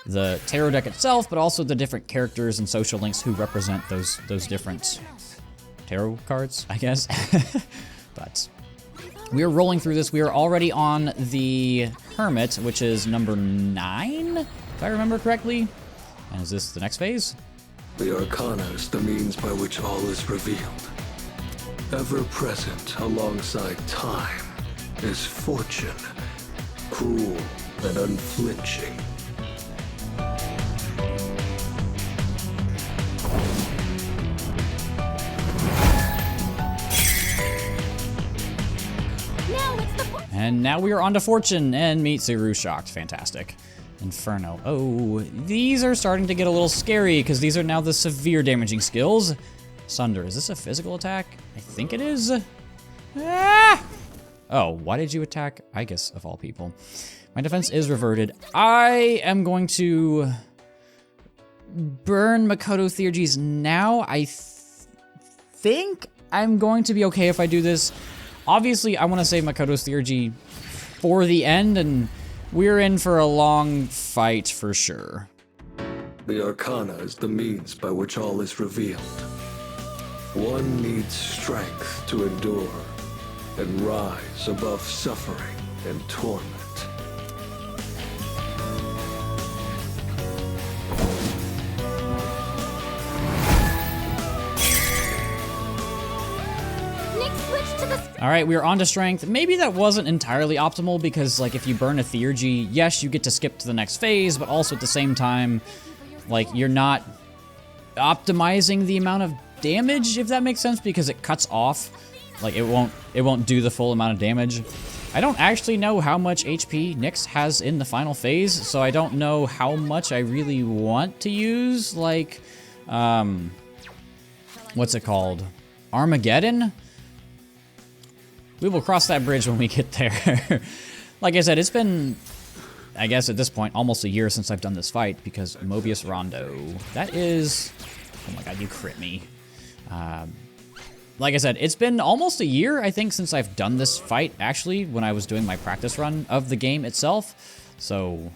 the tarot deck itself, but also the different characters and social links who represent those different tarot cards, I guess. But we are rolling through this. We are already on the Hermit, which is number 9, if I remember correctly. And is this the next phase? The Arcana is the means by which all is revealed. Ever present alongside time is fortune, cruel and unflinching. And now we are on to Fortune and meet Zuru Shocked. Fantastic. Inferno. Oh, these are starting to get a little scary because these are now the severe damaging skills. Sunder. Is this a physical attack? I think it is. Ah! Oh, why did you attack? I guess of all people. My defense is reverted. I am going to burn Makoto Theurgies now. I think I'm going to be okay if I do this. Obviously, I want to save Makoto's Theurgy for the end, and we're in for a long fight for sure. The Arcana is the means by which all is revealed. One needs strength to endure and rise above suffering and torment. All right, we are on to Strength. Maybe that wasn't entirely optimal because, like, if you burn a Theurgy, yes, you get to skip to the next phase, but also at the same time, like, you're not optimizing the amount of damage, if that makes sense, because it cuts off. Like, it won't do the full amount of damage. I don't actually know how much HP Nyx has in the final phase, so I don't know how much I really want to use, like, what's it called? Armageddon? We will cross that bridge when we get there. Like I said, it's been, I guess at this point, almost a year since I've done this fight, because Mobius Rondo, that is, oh my god, you crit me. Like I said, it's been almost a year, I think, since I've done this fight, actually, when I was doing my practice run of the game itself. So,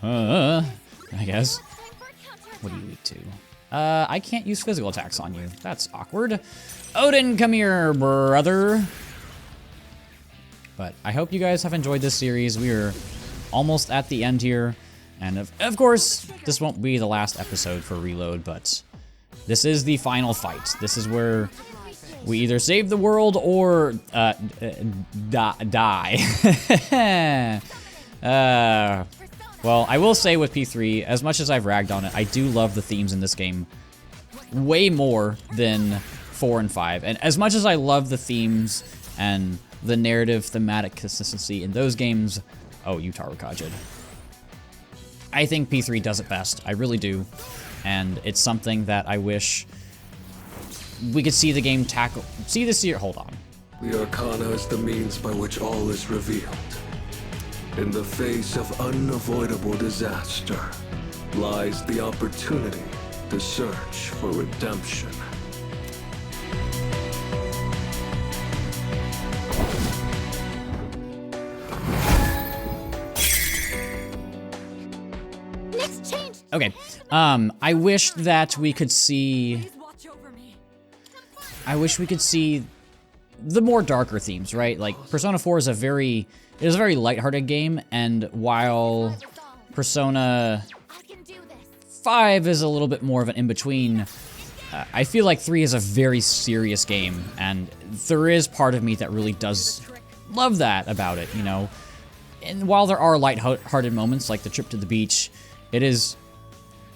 I guess. What are you weak to? I can't use physical attacks on you. That's awkward. Odin, come here, brother. But I hope you guys have enjoyed this series. We are almost at the end here. And of course, this won't be the last episode for Reload, but this is the final fight. This is where we either save the world or die. Well, I will say with P3, as much as I've ragged on it, I do love the themes in this game way more than 4 and 5. And as much as I love the themes and the narrative thematic consistency in those games, oh, Yutaro Kajid, I think P3 does it best. I really do. And it's something that I wish we could see the game tackle. See this year. Hold on. The Arcana is the means by which all is revealed. In the face of unavoidable disaster lies the opportunity to search for redemption. Okay. I wish that we could see... I wish we could see the more darker themes, right? Like, Persona 4 is a very lighthearted game, and while Persona 5 is a little bit more of an in-between, I feel like 3 is a very serious game, and there is part of me that really does love that about it, you know? And while there are lighthearted moments, like the trip to the beach, it is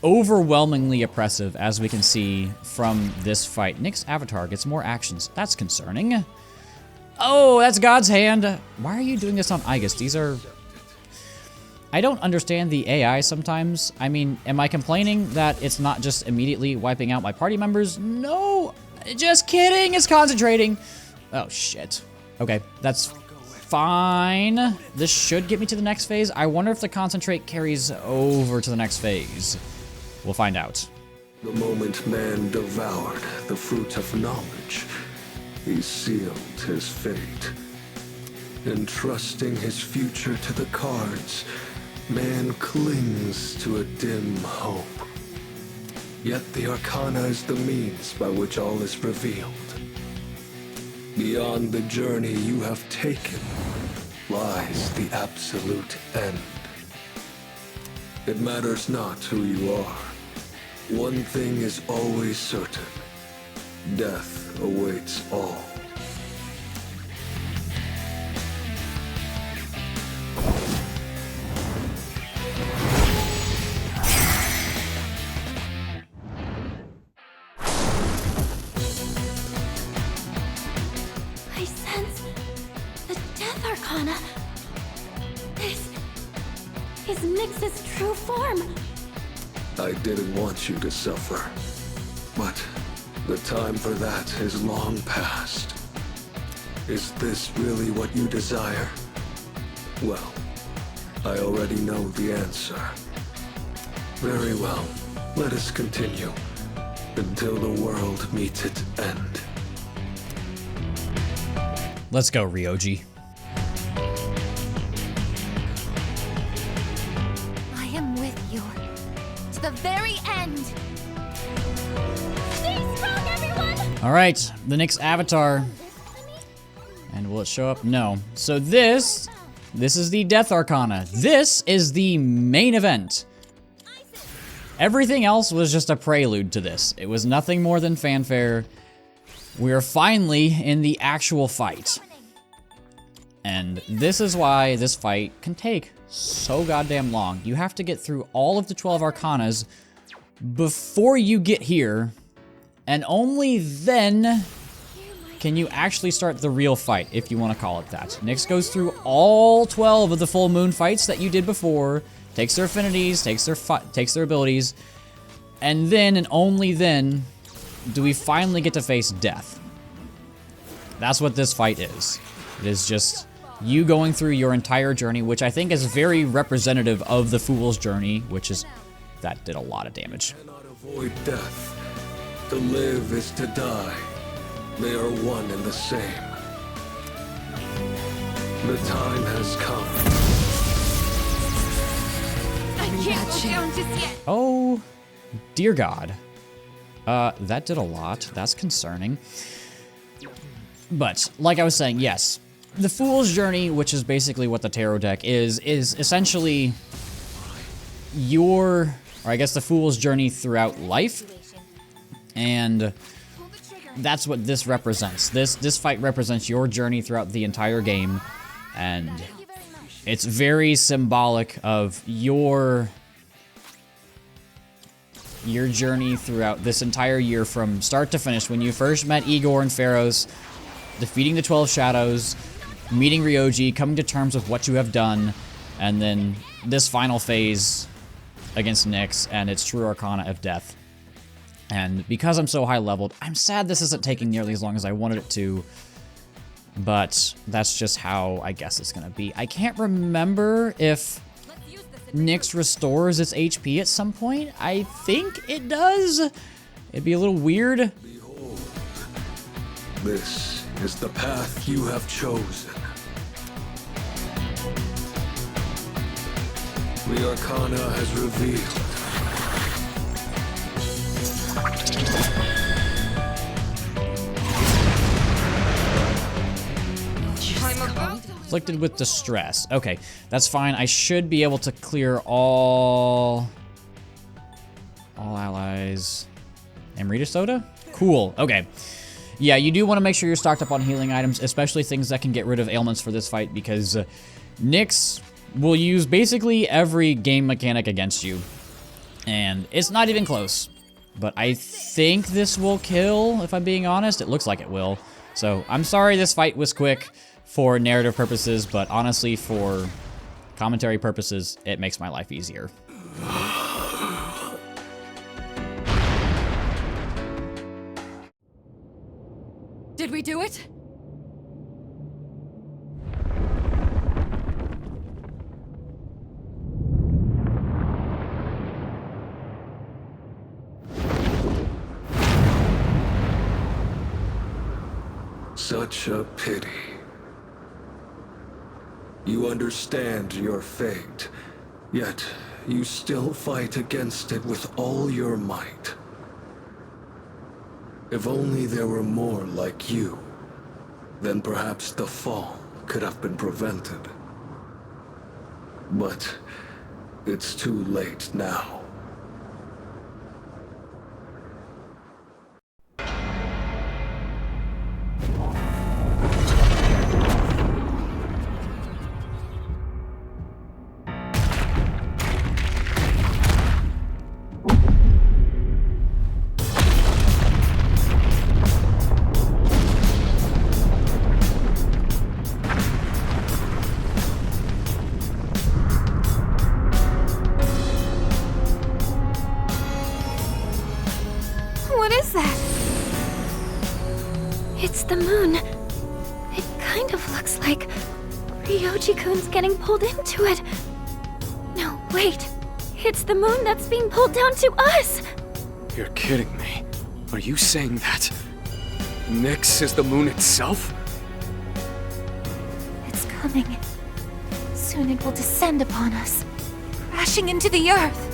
overwhelmingly oppressive, as we can see from this fight. Nick's avatar gets more actions. That's concerning. Oh, that's God's hand. Why are you doing this on Aigis? These are... I don't understand the AI sometimes. I mean, am I complaining that it's not just immediately wiping out my party members? No, just kidding. It's concentrating. Oh, shit. Okay, that's fine. This should get me to the next phase. I wonder if the concentrate carries over to the next phase. We'll find out. The moment man devoured the fruit of knowledge, he sealed his fate. Entrusting his future to the cards, man clings to a dim hope. Yet the Arcana is the means by which all is revealed. Beyond the journey you have taken lies the absolute end. It matters not who you are. One thing is always certain. Death awaits all. I sense the Death Arcana. This is Nyx's true form. I didn't want you to suffer, but the time for that is long past. Is this really what you desire? Well, I already know the answer. Very well, let us continue until the world meets its end. Let's go, Ryoji. I am with you to the very end. Stay strong, everyone! All right, the Nyx avatar. And will it show up? No. So this is the Death Arcana. This is the main event. Everything else was just a prelude to this. It was nothing more than fanfare. We are finally in the actual fight. And this is why this fight can take so goddamn long. You have to get through all of the 12 Arcanas before you get here, and only then can you actually start the real fight, if you want to call it that. Nyx goes through all 12 of the full moon fights that you did before, takes their affinities, takes their abilities, and then and only then do we finally get to face death. That's what this fight is. It is just you going through your entire journey, which I think is very representative of the Fool's journey, which is... that did a lot of damage. Cannot avoid death. To live is to die. They are one and the same. The time has come. I can't go down just yet. Oh, dear God. That did a lot. That's concerning. But, like I was saying, yes. The Fool's Journey, which is basically what the tarot deck is essentially your... or I guess the Fool's Journey throughout life. And that's what this represents. This fight represents your journey throughout the entire game. And it's very symbolic of your journey throughout this entire year from start to finish. When you first met Igor and Pharos, defeating the 12 Shadows, meeting Ryoji, coming to terms with what you have done, and then this final phase against Nyx and its true Arcana of death. And because I'm so high leveled, I'm sad this isn't taking nearly as long as I wanted it to, but that's just how I guess it's gonna be. I can't remember if Nyx restores its HP at some point. I think it does. It'd be a little weird. Behold, this is the path you have chosen. The Arcana has revealed Afflicted with distress. Okay, that's fine. I should be able to clear all allies. Amrita soda? Cool. Okay. Yeah, you do want to make sure you're stocked up on healing items, especially things that can get rid of ailments for this fight, because Nyx will use basically every game mechanic against you. And it's not even close. But I think this will kill, if I'm being honest. It looks like it will. So, I'm sorry this fight was quick for narrative purposes, but honestly, for commentary purposes, it makes my life easier. Did we do it? Such a pity. You understand your fate, yet you still fight against it with all your might. If only there were more like you, then perhaps the fall could have been prevented. But it's too late now. What is that? It's the moon. It kind of looks like Ryoji-kun's getting pulled into it. No, wait. It's the moon that's being pulled down to us! You're kidding me. Are you saying that Nyx is the moon itself? It's coming. Soon it will descend upon us, crashing into the earth.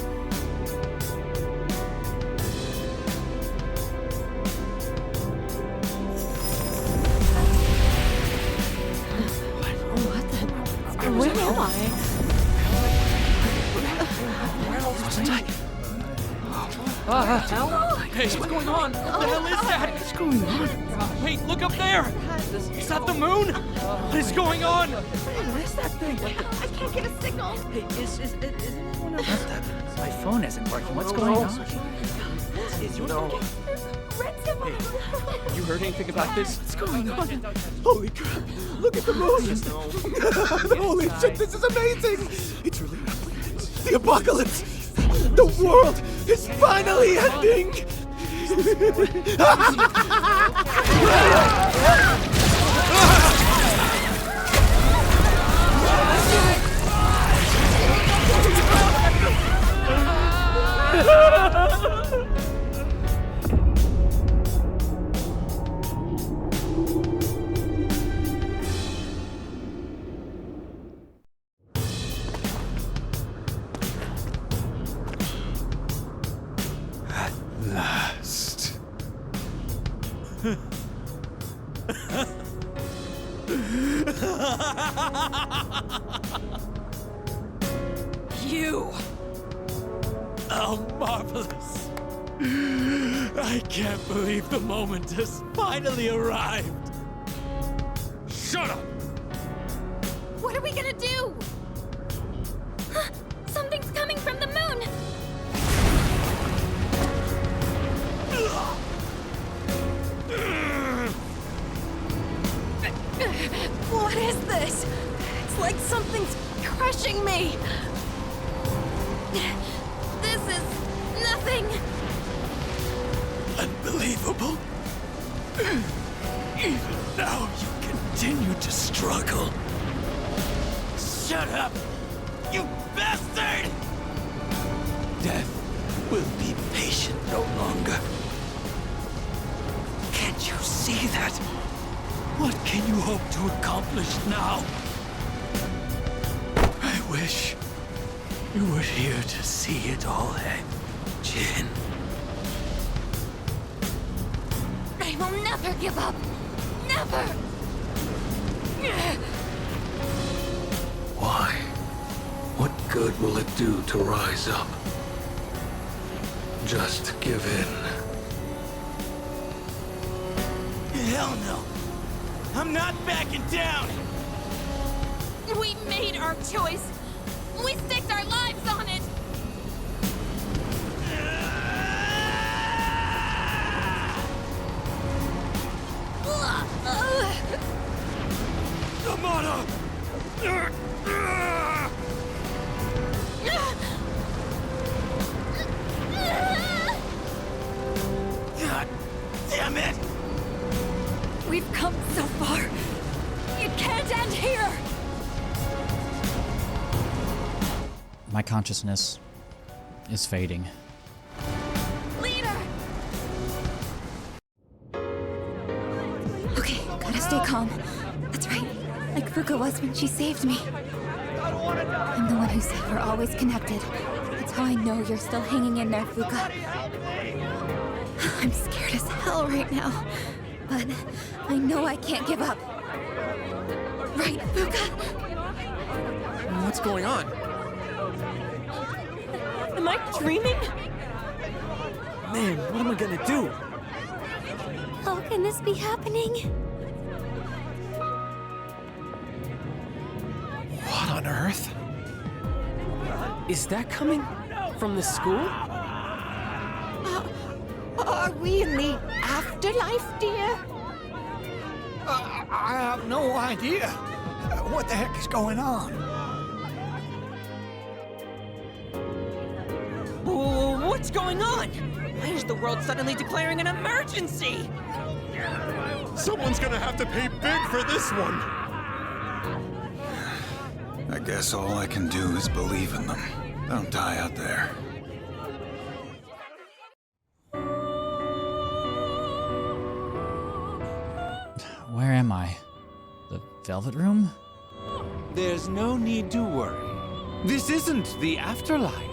Where am I? Hey, what's going on? What the hell is that? What's going on? Wait, look up there! Is that the moon? What is going on? What is that thing? I can't get a signal. Hey, is anyone else? My phone isn't working. What's going on? Is yours working? Hey, You heard anything about this? What's going on? Holy crap! Look at the moon! Holy shit, this is amazing! It's really happening. The apocalypse! The world is finally ending! Last. You! Oh, marvelous! I can't believe the moment has finally arrived! Shut up! what are we gonna do? Something's coming from the moon! What is this? It's like something's crushing me. This is nothing! Unbelievable! Even now you continue to struggle. Shut up! You bastard! Death will be patient no longer. Can't you see that? What can you hope to accomplish now? I wish you were here to see it all, Jin. will never give up! Never! Why? What good will it do to rise up? Just give in. Hell no! I'm not backing down! We made our choice. We staked our lives on it. Yamada! God damn it! We've come so far. It can't end here. My consciousness is fading. Leader! Okay, gotta stay calm. That's right. Like Fuka was when she saved me. I'm the one who said we're always connected. That's how I know you're still hanging in there, Fuka. I'm scared as hell right now. But I know I can't give up. Right, Fuka? What's going on? Am I dreaming? Man, what am I gonna do? How can this be happening? What on earth? Is that coming from the school? Are we in the afterlife, dear? I have no idea. What the heck is going on? What's going on? Why is the world suddenly declaring an emergency? Someone's gonna have to pay big for this one! I guess all I can do is believe in them. Don't die out there. Where am I? The Velvet Room? There's no need to worry. This isn't the afterlife.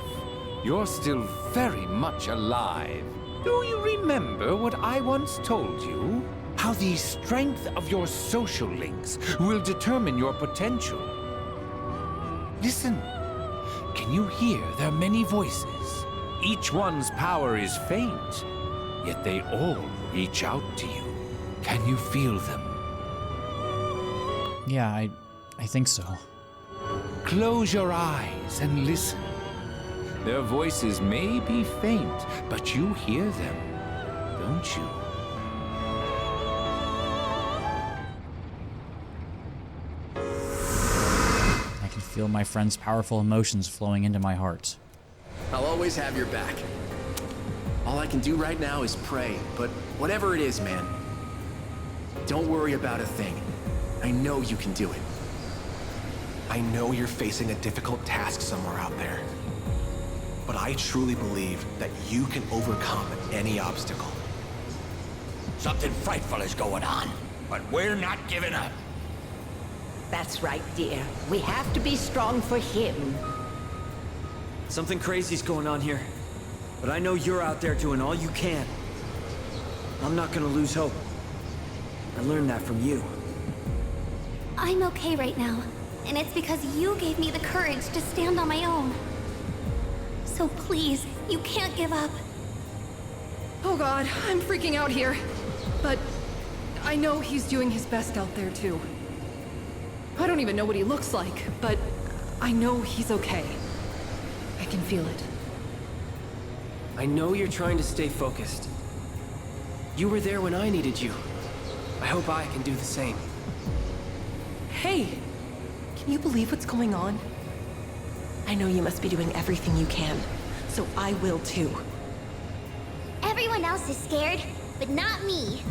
You're still very much alive. Do you remember what I once told you? How the strength of your social links will determine your potential. Listen. Can you hear their many voices? Each one's power is faint, yet they all reach out to you. Can you feel them? Yeah, I think so. Close your eyes and listen. Their voices may be faint, but you hear them, don't you? I can feel my friend's powerful emotions flowing into my heart. I'll always have your back. All I can do right now is pray, but whatever it is, man, don't worry about a thing. I know you can do it. I know you're facing a difficult task somewhere out there. But I truly believe that you can overcome any obstacle. Something frightful is going on, but we're not giving up. That's right, dear. We have to be strong for him. Something crazy's going on here. But I know you're out there doing all you can. I'm not gonna lose hope. I learned that from you. I'm okay right now, and it's because you gave me the courage to stand on my own. So please, you can't give up. Oh god, I'm freaking out here. But I know he's doing his best out there too. I don't even know what he looks like, but I know he's okay. I can feel it. I know you're trying to stay focused. You were there when I needed you. I hope I can do the same. Hey! Can you believe what's going on? I know you must be doing everything you can, so I will too. Everyone else is scared, but not me.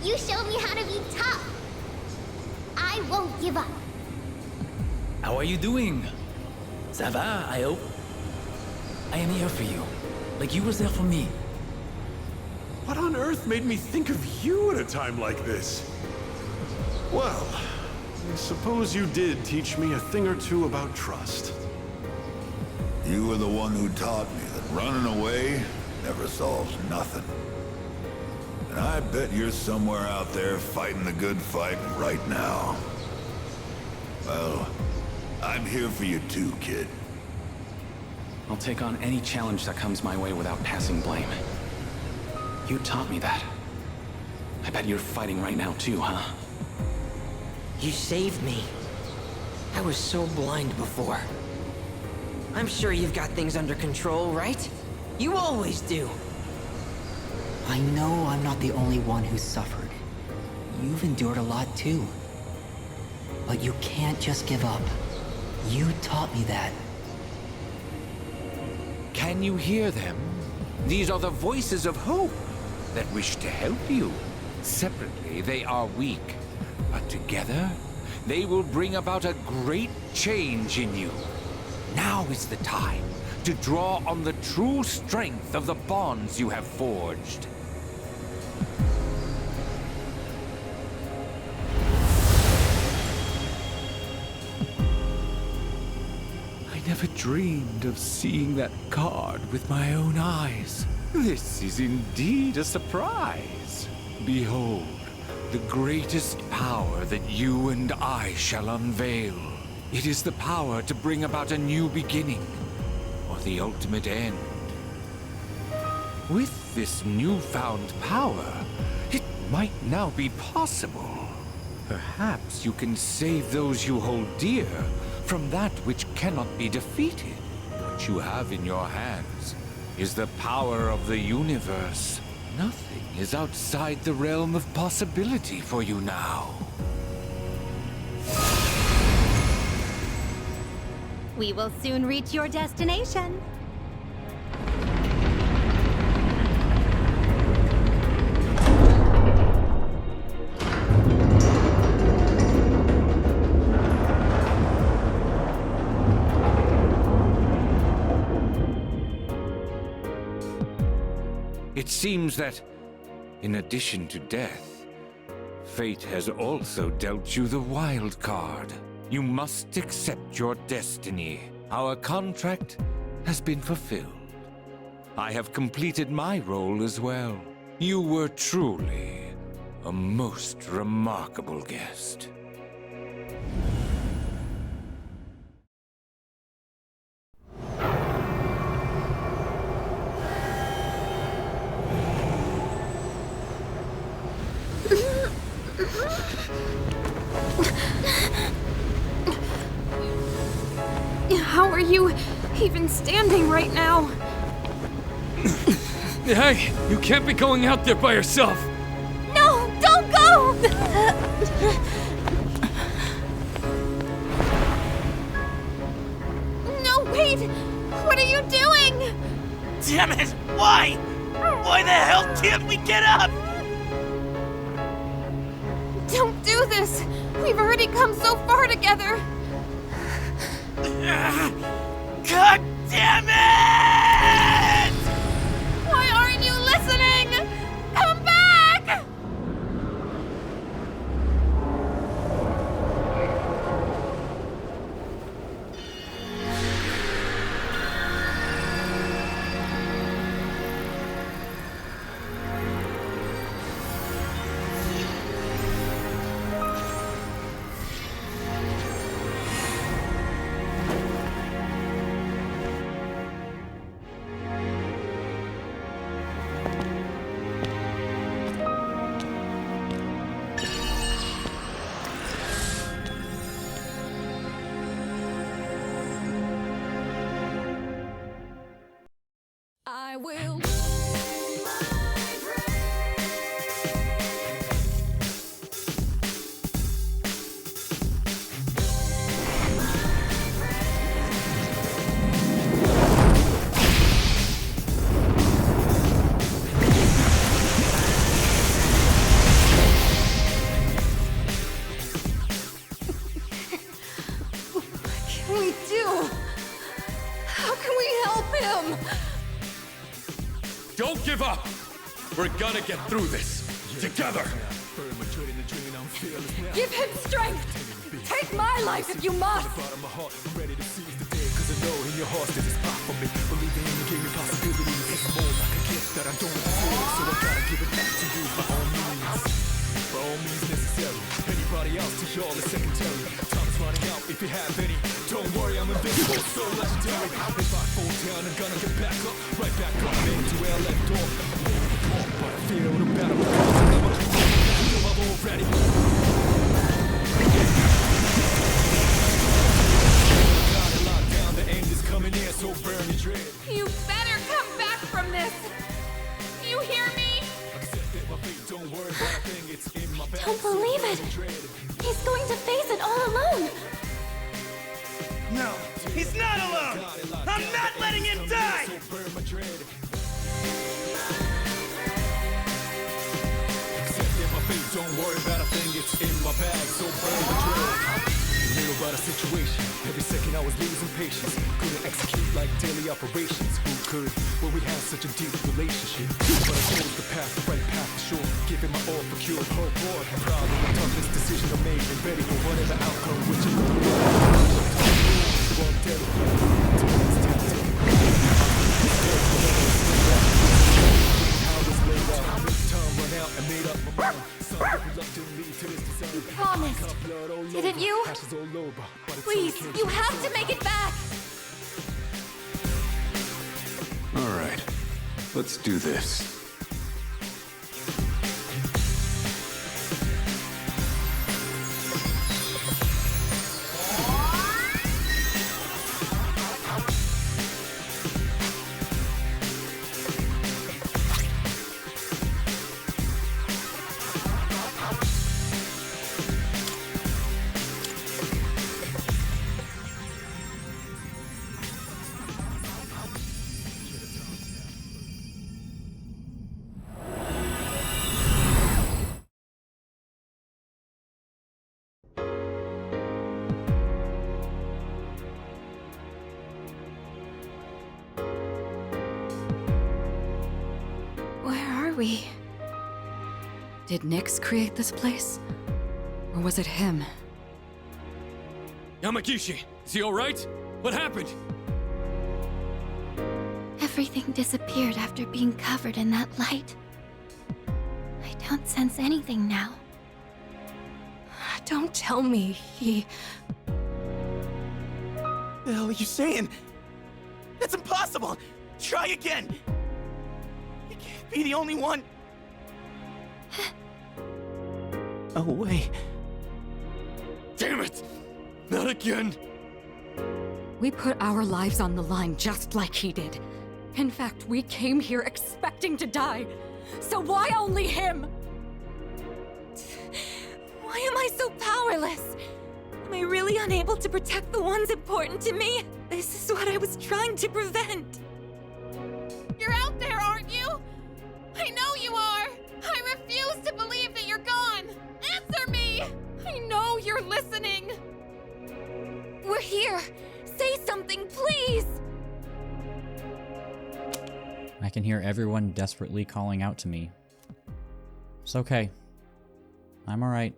You showed me how to be tough. I won't give up. How are you doing? Ça va, I hope. I am here for you, like you was there for me. What on earth made me think of you at a time like this? Well, I suppose you did teach me a thing or two about trust. You were the one who taught me that running away never solves nothing. And I bet you're somewhere out there fighting the good fight right now. Well, I'm here for you too, kid. I'll take on any challenge that comes my way without passing blame. You taught me that. I bet you're fighting right now too, huh? You saved me. I was so blind before. I'm sure you've got things under control, right? You always do. I know I'm not the only one who's suffered. You've endured a lot too. But you can't just give up. You taught me that. Can you hear them? These are the voices of hope that wish to help you. Separately, they are weak. But together, they will bring about a great change in you. Now is the time to draw on the true strength of the bonds you have forged. I never dreamed of seeing that card with my own eyes. This is indeed a surprise. Behold, the greatest power that you and I shall unveil. It is the power to bring about a new beginning, or the ultimate end. With this newfound power, it might now be possible. Perhaps you can save those you hold dear from that which cannot be defeated. What you have in your hands is the power of the universe. Nothing is outside the realm of possibility for you now. We will soon reach your destination. It seems that, in addition to death, fate has also dealt you the wild card. You must accept your destiny. Our contract has been fulfilled. I have completed my role as well. You were truly a most remarkable guest. How are you even standing right now? Hey, you can't be going out there by yourself. No, don't go! No, wait! What are you doing? Damn it! Why? Why the hell can't we get up? Don't do this! We've already come so far together! God damn it! Why aren't you listening? Come back! I will. What can we do? How can we help him? Don't give up. We're gonna get through this together. Give him strength! Take my life if you must! your heart there's a spot for me. Believing in you gave me possibilities. It's more like a gift that I don't deserve, so I gotta give it back to you by all means. By all means necessary. Anybody else to y'all is secondary. Time is running out if you have any. Don't worry, I'm invincible, so legendary. If I fall down, I'm gonna get back up. Right back up, man, to where I left off. But I feel the battle because I'm a clean I'm already. Got it locked down, the end is coming in, so burn your dread. You better come back from this! You hear me? Don't worry about a thing, it's in my bag. Don't believe it! He's going to face it all alone! No, he's not alone! I'm not letting him die! Don't worry about a thing, it's in my bag, so burn the dread. Knew about a situation, every second I was losing patience. Couldn't execute like daily operations. Who could? Well, we had such a deep relationship. But I chose the path, the right path for sure. Giving my all for cure. Oh boy, I'm proud of the toughest decision I made and ready for whatever outcome, which is going to be. Well, I'm dedicated to this tactic. How this laid out, time run out and made up my mind. You promised, didn't you? Please, you have to make it back! All right, let's do this. We? Did Nyx create this place? Or was it him? Yamagishi, is he alright? What happened? Everything disappeared after being covered in that light. I don't sense anything now. Don't tell me he... The hell are you saying? That's impossible! Try again! You can't be the only one! Oh, wait. Damn it! Not again! We put our lives on the line just like he did. In fact, we came here expecting to die. So why only him? Why am I so powerless? Am I really unable to protect the ones important to me? This is what I was trying to prevent. You're out there, aren't you? I know you are! I refuse to believe that you're gone! Answer me! I know you're listening! We're here! Say something, please! I can hear everyone desperately calling out to me. It's okay. I'm alright.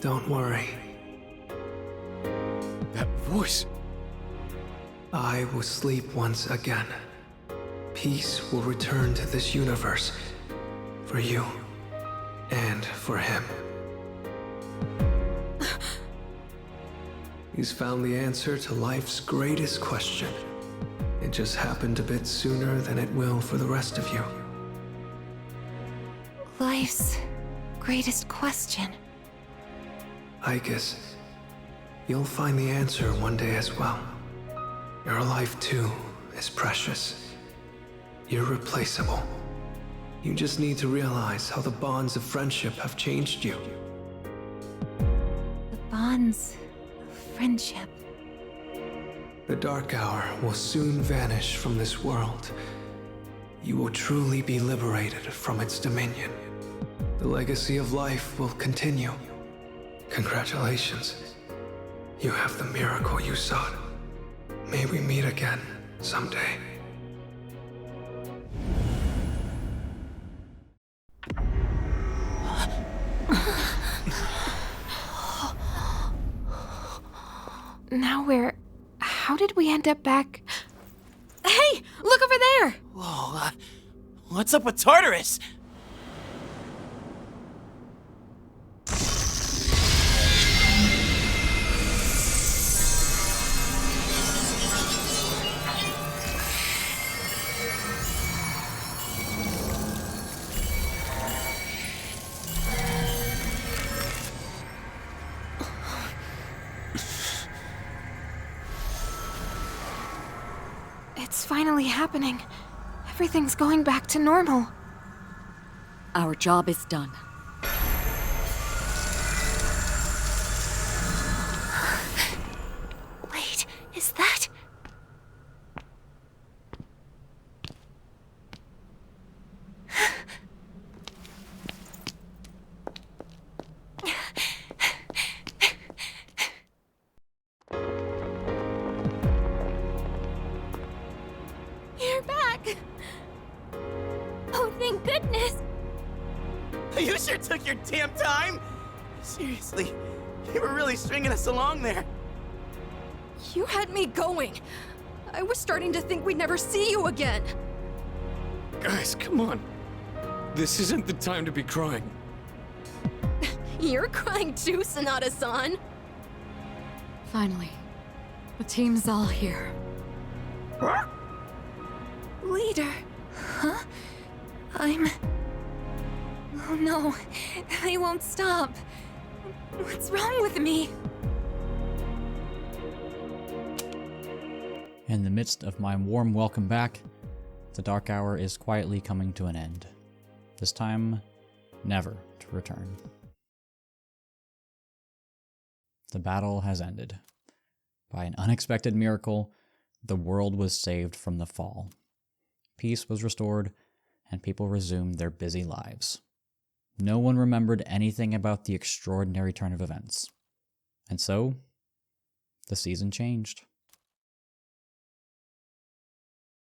Don't worry. That voice. I will sleep once again. Peace will return to this universe. For you. And for him. He's found the answer to life's greatest question. It just happened a bit sooner than it will for the rest of you. Life's greatest question. I guess you'll find the answer one day as well. Your life too is precious. Irreplaceable. You just need to realize how the bonds of friendship have changed you. The bonds of friendship. The Dark Hour will soon vanish from this world. You will truly be liberated from its dominion. The legacy of life will continue. Congratulations. You have the miracle you sought. May we meet again someday. now we're... How did we end up back... Hey! Look over there! Whoa, what's up with Tartarus? It's finally happening. Everything's going back to normal. Our job is done. Wait, is that... You're back! Oh, thank goodness! You sure took your damn time! Seriously, you were really stringing us along there. You had me going. I was starting to think we'd never see you again. Guys, come on. This isn't the time to be crying. You're crying too, Sanada-san. Finally, the team's all here. Leader. Huh? Oh no, they won't stop. What's wrong with me? In the midst of my warm welcome back, the Dark Hour is quietly coming to an end. This time, never to return. The battle has ended. By an unexpected miracle, the world was saved from the fall. Peace was restored, and people resumed their busy lives. No one remembered anything about the extraordinary turn of events. And so, the season changed.